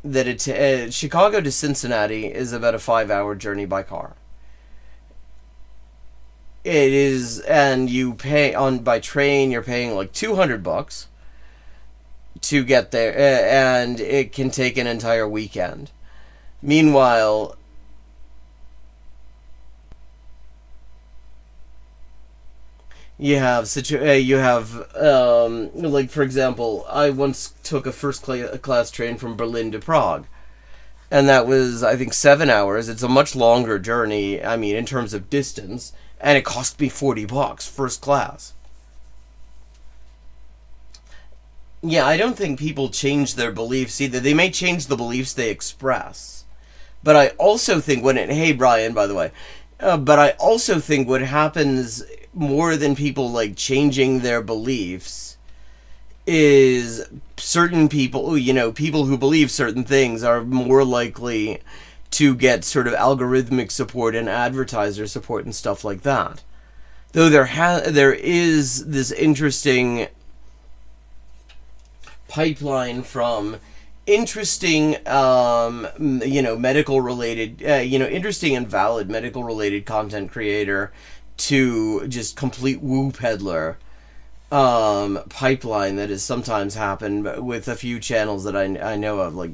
[SPEAKER 2] that Chicago to Cincinnati is about a 5-hour journey by car. It is, and you pay by train, you're paying $200 to get there, and it can take an entire weekend. Meanwhile, you have for example, I once took a first class train from Berlin to Prague, and that was, I think, 7 hours. It's a much longer journey, I mean, in terms of distance, and it cost me $40 first class. Yeah, I don't think people change their beliefs either. They may change the beliefs they express, but I also think hey Brian, by the way, but I also think what happens more than people changing their beliefs is certain people, people who believe certain things are more likely to get sort of algorithmic support and advertiser support and stuff like that. Though there is this interesting pipeline from interesting, medical related, interesting and valid medical related content creator to just complete woo peddler pipeline that has sometimes happened with a few channels that I know of, like,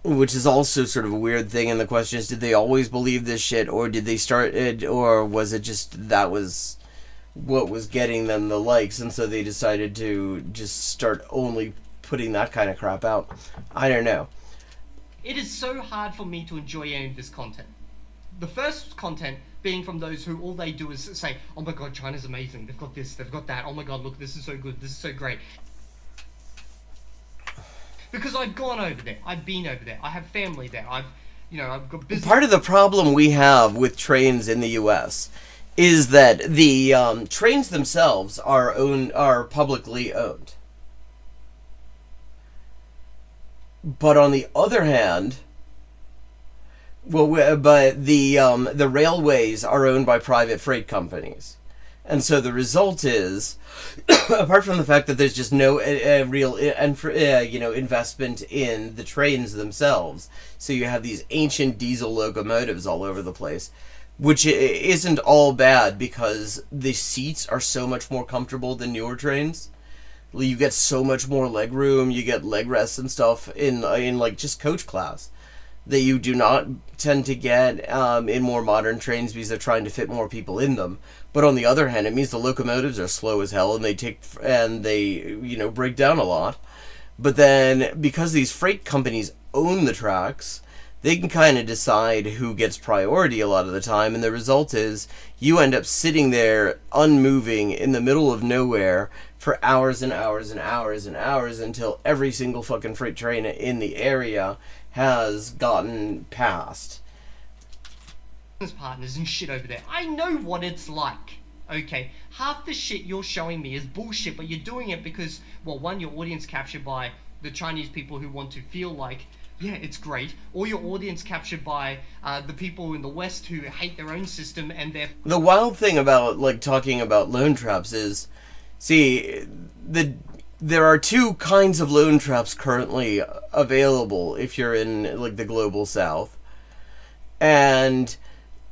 [SPEAKER 2] which is also sort of a weird thing. And the question is, did they always believe this shit, or did they start it, or was it just that was what was getting them the likes, and so they decided to just start only putting that kind of crap out? I don't know.
[SPEAKER 7] It is so hard for me to enjoy any of this content. The first content being from those who all they do is say, oh my god, China's amazing, they've got this, they've got that, oh my god, look, this is so good, this is so great. Because I've gone over there, I've been over there, I have family there, I've got business.
[SPEAKER 2] Part of the problem we have with trains in the US is that the trains themselves are publicly owned. But on the other hand, the railways are owned by private freight companies, and so the result is, apart from the fact that there's just no real investment in the trains themselves, so you have these ancient diesel locomotives all over the place, which isn't all bad because the seats are so much more comfortable than newer trains. You get so much more leg room, you get leg rests and stuff in like just coach class that you do not tend to get in more modern trains because they're trying to fit more people in them. But on the other hand, it means the locomotives are slow as hell and they break down a lot. But then because these freight companies own the tracks, they can kind of decide who gets priority a lot of the time, and the result is you end up sitting there unmoving in the middle of nowhere for hours and hours and hours and hours until every single fucking freight train in the area has gotten past.
[SPEAKER 7] Partners and shit over there. I know what it's like. Okay, half the shit you're showing me is bullshit, but you're doing it because, well, one, your audience captured by the Chinese people who want to feel like, yeah, it's great, or your audience captured by the people in the West who hate their own system and they're...
[SPEAKER 2] The wild thing about, like, talking about loan traps is, see, there are two kinds of loan traps currently available if you're in, like, the global south. And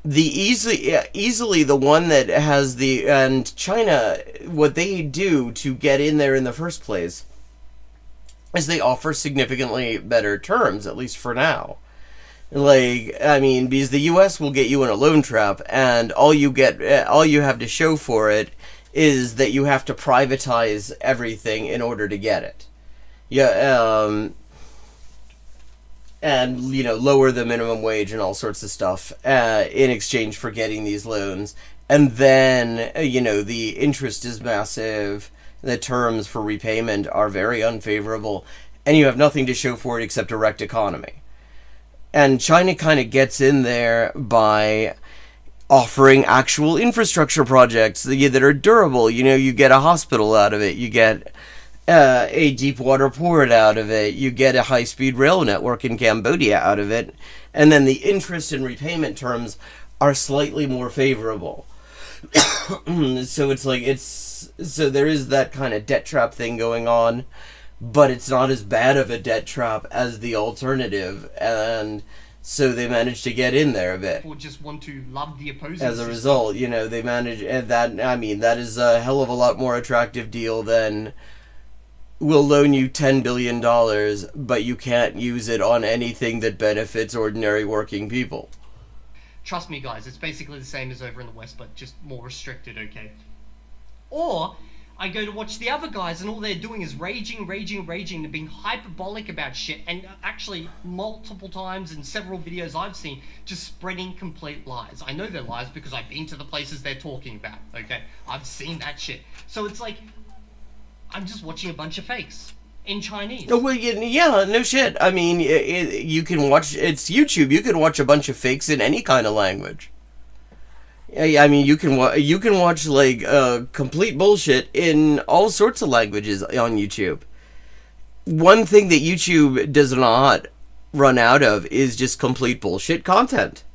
[SPEAKER 2] the easily the one that has and China, what they do to get in there in the first place is they offer significantly better terms, at least for now. Like, I mean, because the US will get you in a loan trap, and all you have to show for it is that you have to privatize everything in order to get it. Yeah, and, lower the minimum wage and all sorts of stuff in exchange for getting these loans. And then, the interest is massive, the terms for repayment are very unfavorable, and you have nothing to show for it except a wrecked economy. And China kind of gets in there by offering actual infrastructure projects that are durable. You get a hospital out of it, you get a deep water port out of it, you get a high-speed rail network in Cambodia out of it, and then the interest and repayment terms are slightly more favorable. So so there is that kind of debt trap thing going on, but it's not as bad of a debt trap as the alternative, and so they managed to get in there a bit.
[SPEAKER 7] Or just want to love the opposing
[SPEAKER 2] As a result, they manage, and that is a hell of a lot more attractive deal than we'll loan you $10 billion, but you can't use it on anything that benefits ordinary working people.
[SPEAKER 7] Trust me, guys, it's basically the same as over in the West, but just more restricted, okay? Or I go to watch the other guys, and all they're doing is raging, they're being hyperbolic about shit, and actually multiple times in several videos I've seen, just spreading complete lies. I know they're lies because I've been to the places they're talking about, okay? I've seen that shit. So it's like, I'm just watching a bunch of fakes in Chinese.
[SPEAKER 2] Oh, well, yeah, no shit. I mean, you can watch, it's YouTube, you can watch a bunch of fakes in any kind of language. I mean, you can watch, like, complete bullshit in all sorts of languages on YouTube. One thing that YouTube does not run out of is just complete bullshit content.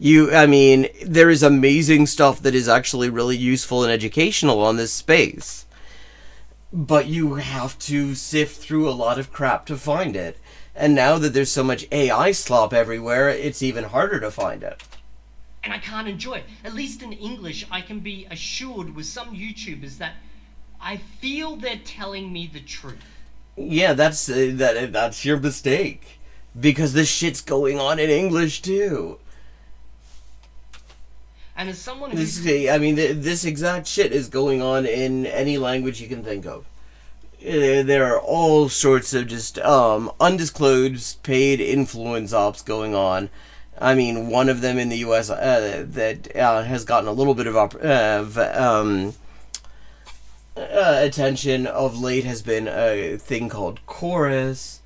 [SPEAKER 2] There is amazing stuff that is actually really useful and educational on this space. but you have to sift through a lot of crap to find it. And now that there's so much AI slop everywhere, it's even harder to find it.
[SPEAKER 7] And I can't enjoy it. At least in English, I can be assured with some YouTubers that I feel they're telling me the truth.
[SPEAKER 2] Yeah, that's your mistake. Because this shit's going on in English too.
[SPEAKER 7] And as someone who...
[SPEAKER 2] This exact shit is going on in any language you can think of. There are all sorts of just undisclosed paid influence ops going on. I mean, one of them in the U.S. That has gotten a little bit of attention of late has been a thing called Chorus,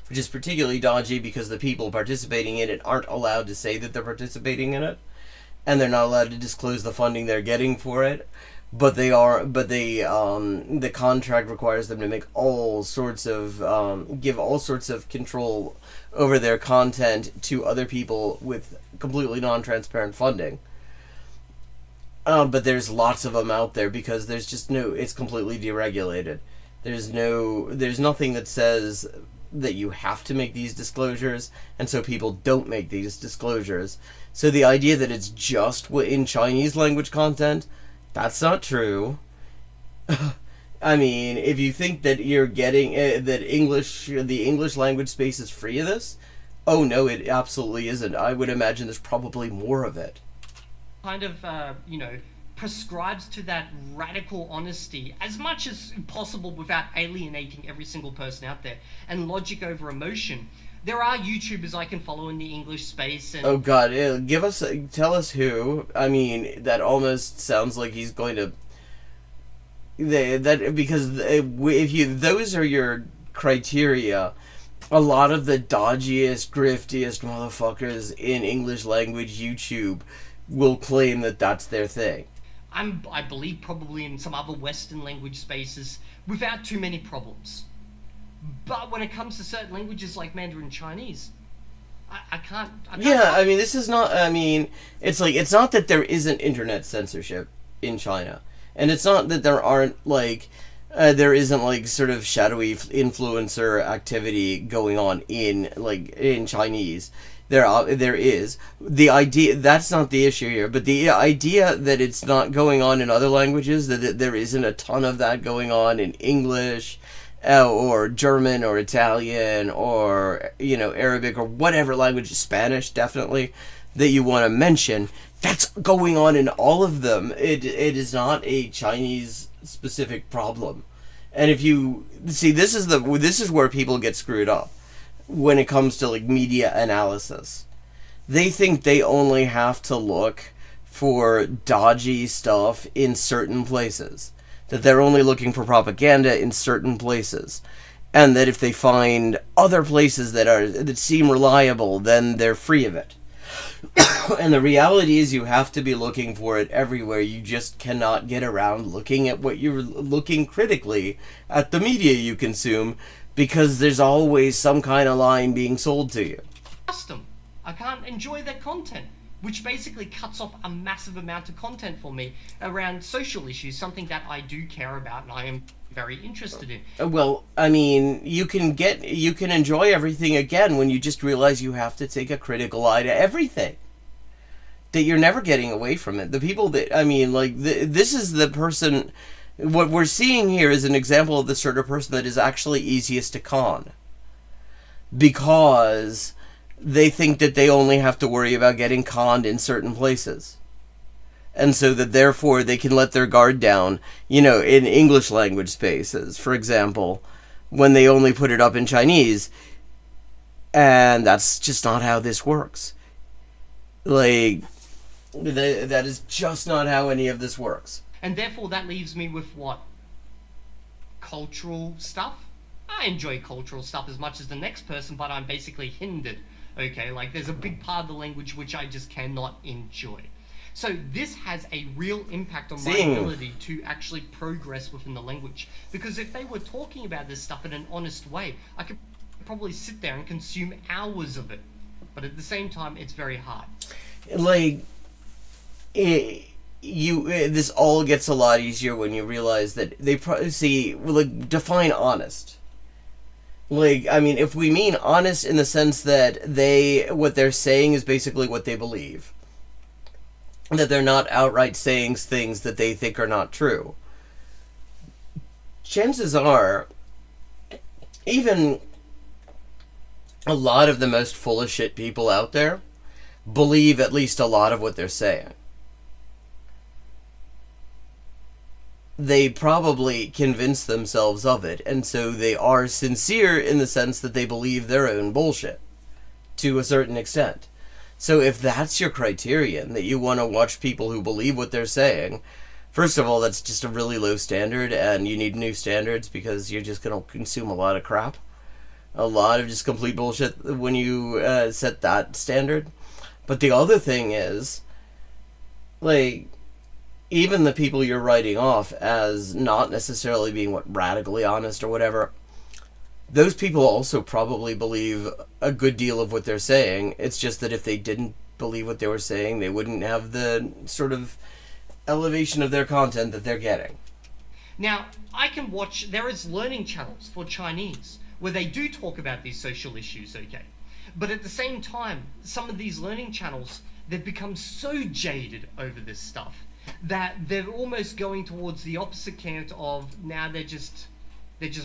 [SPEAKER 2] which is particularly dodgy because the people participating in it aren't allowed to say that they're participating in it, and they're not allowed to disclose the funding they're getting for it. But they are. But the contract requires them to make all sorts of give all sorts of control over their content to other people with completely non-transparent funding. But there's lots of them out there because there's just no. It's completely deregulated. There's nothing that says that you have to make these disclosures, and so people don't make these disclosures. So the idea that it's just in Chinese language content. That's not true. I mean, if you think that you're getting that the English language space is free of this, oh no, it absolutely isn't. I would imagine there's probably more of it.
[SPEAKER 7] Kind of, prescribes to that radical honesty as much as possible without alienating every single person out there, and logic over emotion. There are YouTubers I can follow in the English space, and...
[SPEAKER 2] Oh god, tell us who. I mean, that almost sounds like he's going to... Because if those are your criteria, a lot of the dodgiest, griftiest motherfuckers in English language YouTube will claim that that's their thing.
[SPEAKER 7] I believe probably in some other Western language spaces without too many problems. But when it comes to certain languages like Mandarin Chinese, I can't...
[SPEAKER 2] Yeah, I mean, this is not... I mean, it's not that there isn't internet censorship in China. And it's not that there aren't, there isn't, sort of shadowy influencer activity going on in Chinese. There is. The idea... That's not the issue here. But the idea that it's not going on in other languages, that there isn't a ton of that going on in English... or German or Italian or Arabic or whatever language, Spanish definitely, that you want to mention, that's going on in all of them. It is not a Chinese specific problem. And if you see, this is where people get screwed up when it comes to media analysis. They think they only have to look for dodgy stuff in certain places. That they're only looking for propaganda in certain places, and that if they find other places that seem reliable, then they're free of it. And the reality is, you have to be looking for it everywhere. You just cannot get around looking at what you're looking critically at the media you consume, because there's always some kind of line being sold to you.
[SPEAKER 7] Custom. I can't enjoy their content, which basically cuts off a massive amount of content for me around social issues, something that I do care about and I am very interested in.
[SPEAKER 2] Well, I mean, you can enjoy everything again when you just realize you have to take a critical eye to everything. That you're never getting away from it. The people that, this is the person, what we're seeing here is an example of the sort of person that is actually easiest to con. Because... they think that they only have to worry about getting conned in certain places. And so that therefore they can let their guard down, in English language spaces, for example, when they only put it up in Chinese. And that's just not how this works. That is just not how any of this works.
[SPEAKER 7] And therefore that leaves me with what? Cultural stuff? I enjoy cultural stuff as much as the next person, but I'm basically hindered. Okay, there's a big part of the language which I just cannot enjoy. So this has a real impact on my ability to actually progress within the language. Because if they were talking about this stuff in an honest way, I could probably sit there and consume hours of it. But at the same time, it's very hard.
[SPEAKER 2] this all gets a lot easier when you realize that they define honest. Like, I mean, if we mean honest in the sense that what they're saying is basically what they believe, that they're not outright saying things that they think are not true, chances are, even a lot of the most full of shit people out there believe at least a lot of what they're saying. They probably convince themselves of it, and so they are sincere in the sense that they believe their own bullshit to a certain extent. So if that's your criterion, that you want to watch people who believe what they're saying, first of all, that's just a really low standard, and you need new standards because you're just going to consume a lot of crap. A lot of just complete bullshit when you set that standard. But the other thing is, like, even the people you're writing off as not necessarily being radically honest or whatever, those people also probably believe a good deal of what they're saying. It's just that if they didn't believe what they were saying, they wouldn't have the sort of elevation of their content that they're getting.
[SPEAKER 7] Now, there is learning channels for Chinese where they do talk about these social issues, okay? But at the same time, some of these learning channels, they've become so jaded over this stuff that they're almost going towards the opposite camp of now they're just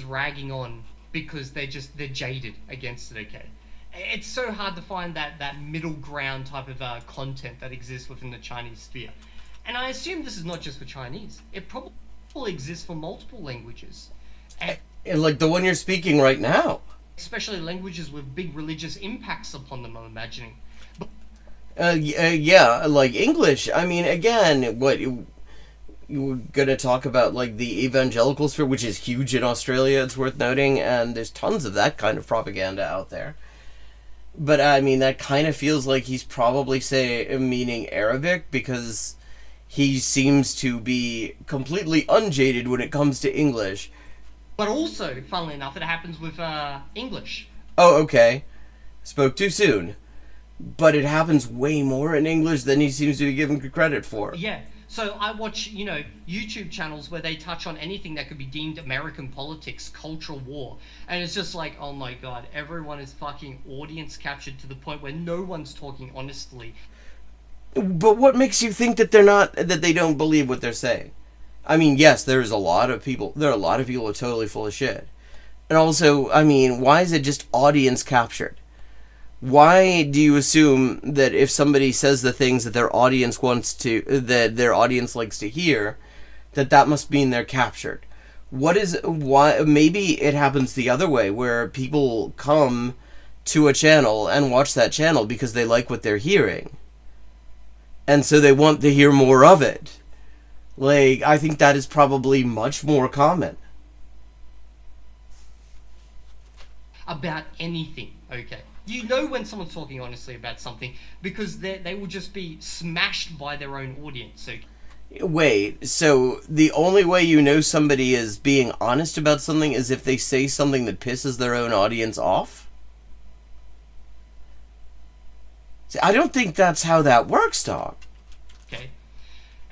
[SPEAKER 7] ragging on because they're jaded against it, okay? It's so hard to find that middle ground type of content that exists within the Chinese sphere. And I assume this is not just for Chinese. It probably exists for multiple languages. And
[SPEAKER 2] like the one you're speaking right now.
[SPEAKER 7] Especially languages with big religious impacts upon them, I'm imagining.
[SPEAKER 2] Yeah, like English. I mean, again, what you were gonna talk about, like the evangelical sphere, which is huge in Australia, it's worth noting, and there's tons of that kind of propaganda out there. But I mean, that kind of feels like he's probably meaning Arabic, because he seems to be completely unjaded when it comes to English.
[SPEAKER 7] But also, funnily enough, it happens with English.
[SPEAKER 2] Oh, okay. Spoke too soon. But it happens way more in English than he seems to be given credit for.
[SPEAKER 7] Yeah. So I watch, YouTube channels where they touch on anything that could be deemed American politics, cultural war. And it's just like, oh my god, everyone is fucking audience captured to the point where no one's talking honestly.
[SPEAKER 2] But what makes you think that they don't believe what they're saying? I mean, yes, there are a lot of people who are totally full of shit. And also, I mean, why is it just audience captured? Why do you assume that if somebody says the things that their audience likes to hear, that must mean they're captured? Why? Maybe it happens the other way, where people come to a channel and watch that channel because they like what they're hearing, and so they want to hear more of it. Like, I think that is probably much more common.
[SPEAKER 7] About anything, okay? You know when someone's talking honestly about something because they will just be smashed by their own audience. Okay?
[SPEAKER 2] Wait, so the only way you know somebody is being honest about something is if they say something that pisses their own audience off? See, I don't think that's how that works, dog.
[SPEAKER 7] Okay.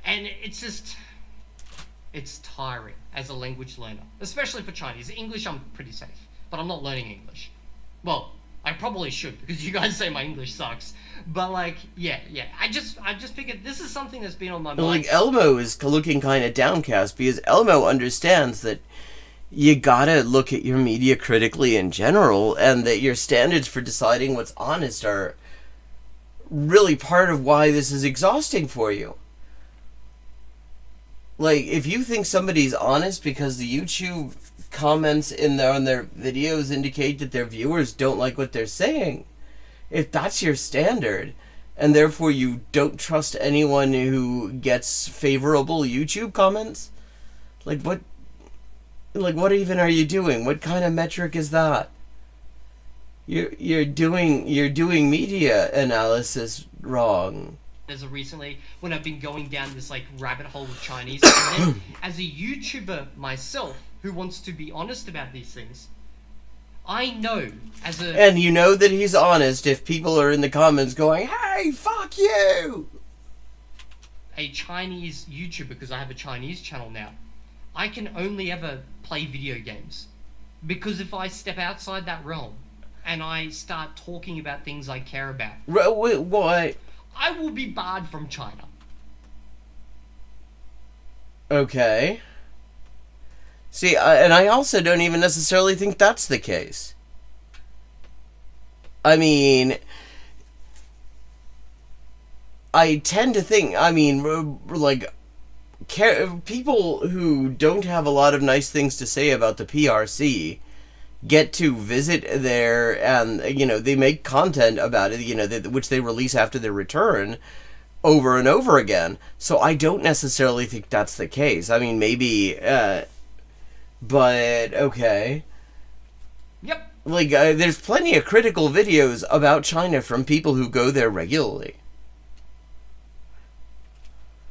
[SPEAKER 7] And it's tiring as a language learner, especially for Chinese. English, I'm pretty safe, but I'm not learning English. Well, I probably should, because you guys say my English sucks. But, like, yeah. I just figured this is something that's been on my mind.
[SPEAKER 2] Like, Elmo is looking kind of downcast, because Elmo understands that you gotta look at your media critically in general, and that your standards for deciding what's honest are really part of why this is exhausting for you. Like, if you think somebody's honest because the YouTube comments on their videos indicate that their viewers don't like what they're saying, if that's your standard, and therefore you don't trust anyone who gets favorable YouTube comments, what even are you doing? What kind of metric is that? You're doing media analysis wrong.
[SPEAKER 7] As of recently, when I've been going down this rabbit hole of Chinese, and then, as a YouTuber myself who wants to be honest about these things, I know
[SPEAKER 2] and you know that he's honest if people are in the comments going, "Hey, fuck you!"
[SPEAKER 7] a Chinese YouTuber, because I have a Chinese channel now, I can only ever play video games. Because if I step outside that realm and I start talking about things I care about,
[SPEAKER 2] Why?
[SPEAKER 7] I will be barred from China.
[SPEAKER 2] Okay. See, and I also don't even necessarily think that's the case. I mean, I tend to think, I mean, like, people who don't have a lot of nice things to say about the PRC get to visit there, and, you know, they make content about it, you know, which they release after their return over and over again. So I don't necessarily think that's the case. I mean, maybe, but, okay.
[SPEAKER 7] Yep.
[SPEAKER 2] Like, there's plenty of critical videos about China from people who go there regularly.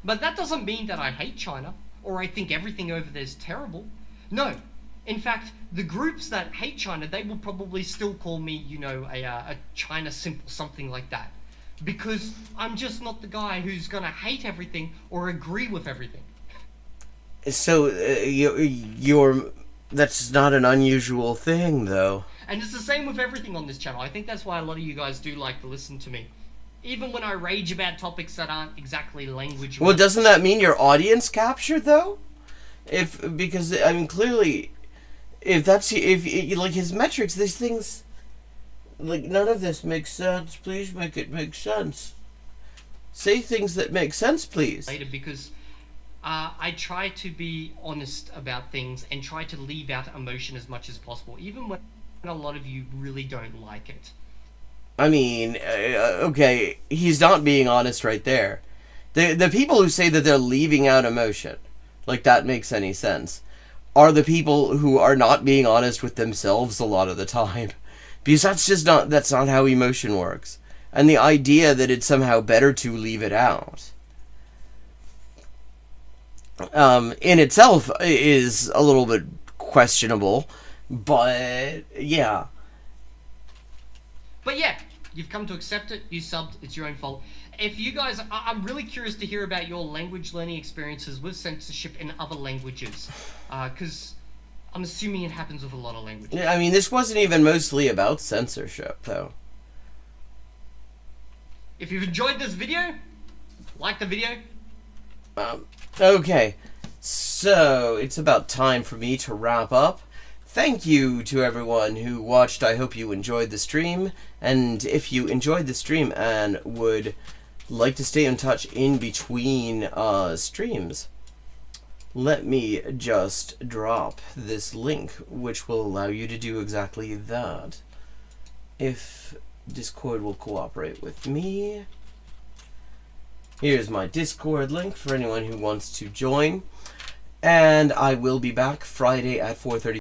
[SPEAKER 7] But that doesn't mean that I hate China, or I think everything over there is terrible. No. In fact, the groups that hate China, they will probably still call me, you know, a China simp or something like that. Because I'm just not the guy who's gonna hate everything or agree with everything.
[SPEAKER 2] So, you're... That's not an unusual thing, though.
[SPEAKER 7] And it's the same with everything on this channel. I think that's why a lot of you guys do like to listen to me. Even when I rage about topics that aren't exactly language...
[SPEAKER 2] Well, doesn't that mean your audience captured, though? Because, I mean, clearly, if like, his metrics, these things, like, none of this makes sense. Please make it make sense. Say things that make sense, please.
[SPEAKER 7] Because I try to be honest about things and try to leave out emotion as much as possible, even when a lot of you really don't like it.
[SPEAKER 2] I mean, okay, he's not being honest right there. The people who say that they're leaving out emotion, like that makes any sense, are the people who are not being honest with themselves a lot of the time. Because that's not how emotion works. And the idea that it's somehow better to leave it out, in itself is a little bit questionable, but yeah.
[SPEAKER 7] But yeah, you've come to accept it, you subbed, it's your own fault. If you guys, I'm really curious to hear about your language learning experiences with censorship in other languages. Because I'm assuming it happens with a lot of languages.
[SPEAKER 2] Yeah, I mean, this wasn't even mostly about censorship, though.
[SPEAKER 7] If you've enjoyed this video, like the video.
[SPEAKER 2] Okay, so it's about time for me to wrap up. Thank you to everyone who watched. I hope you enjoyed the stream. And if you enjoyed the stream and would like to stay in touch in between streams, let me just drop this link, which will allow you to do exactly that. If Discord will cooperate with me. Here's my Discord link for anyone who wants to join. And I will be back Friday at 4:30.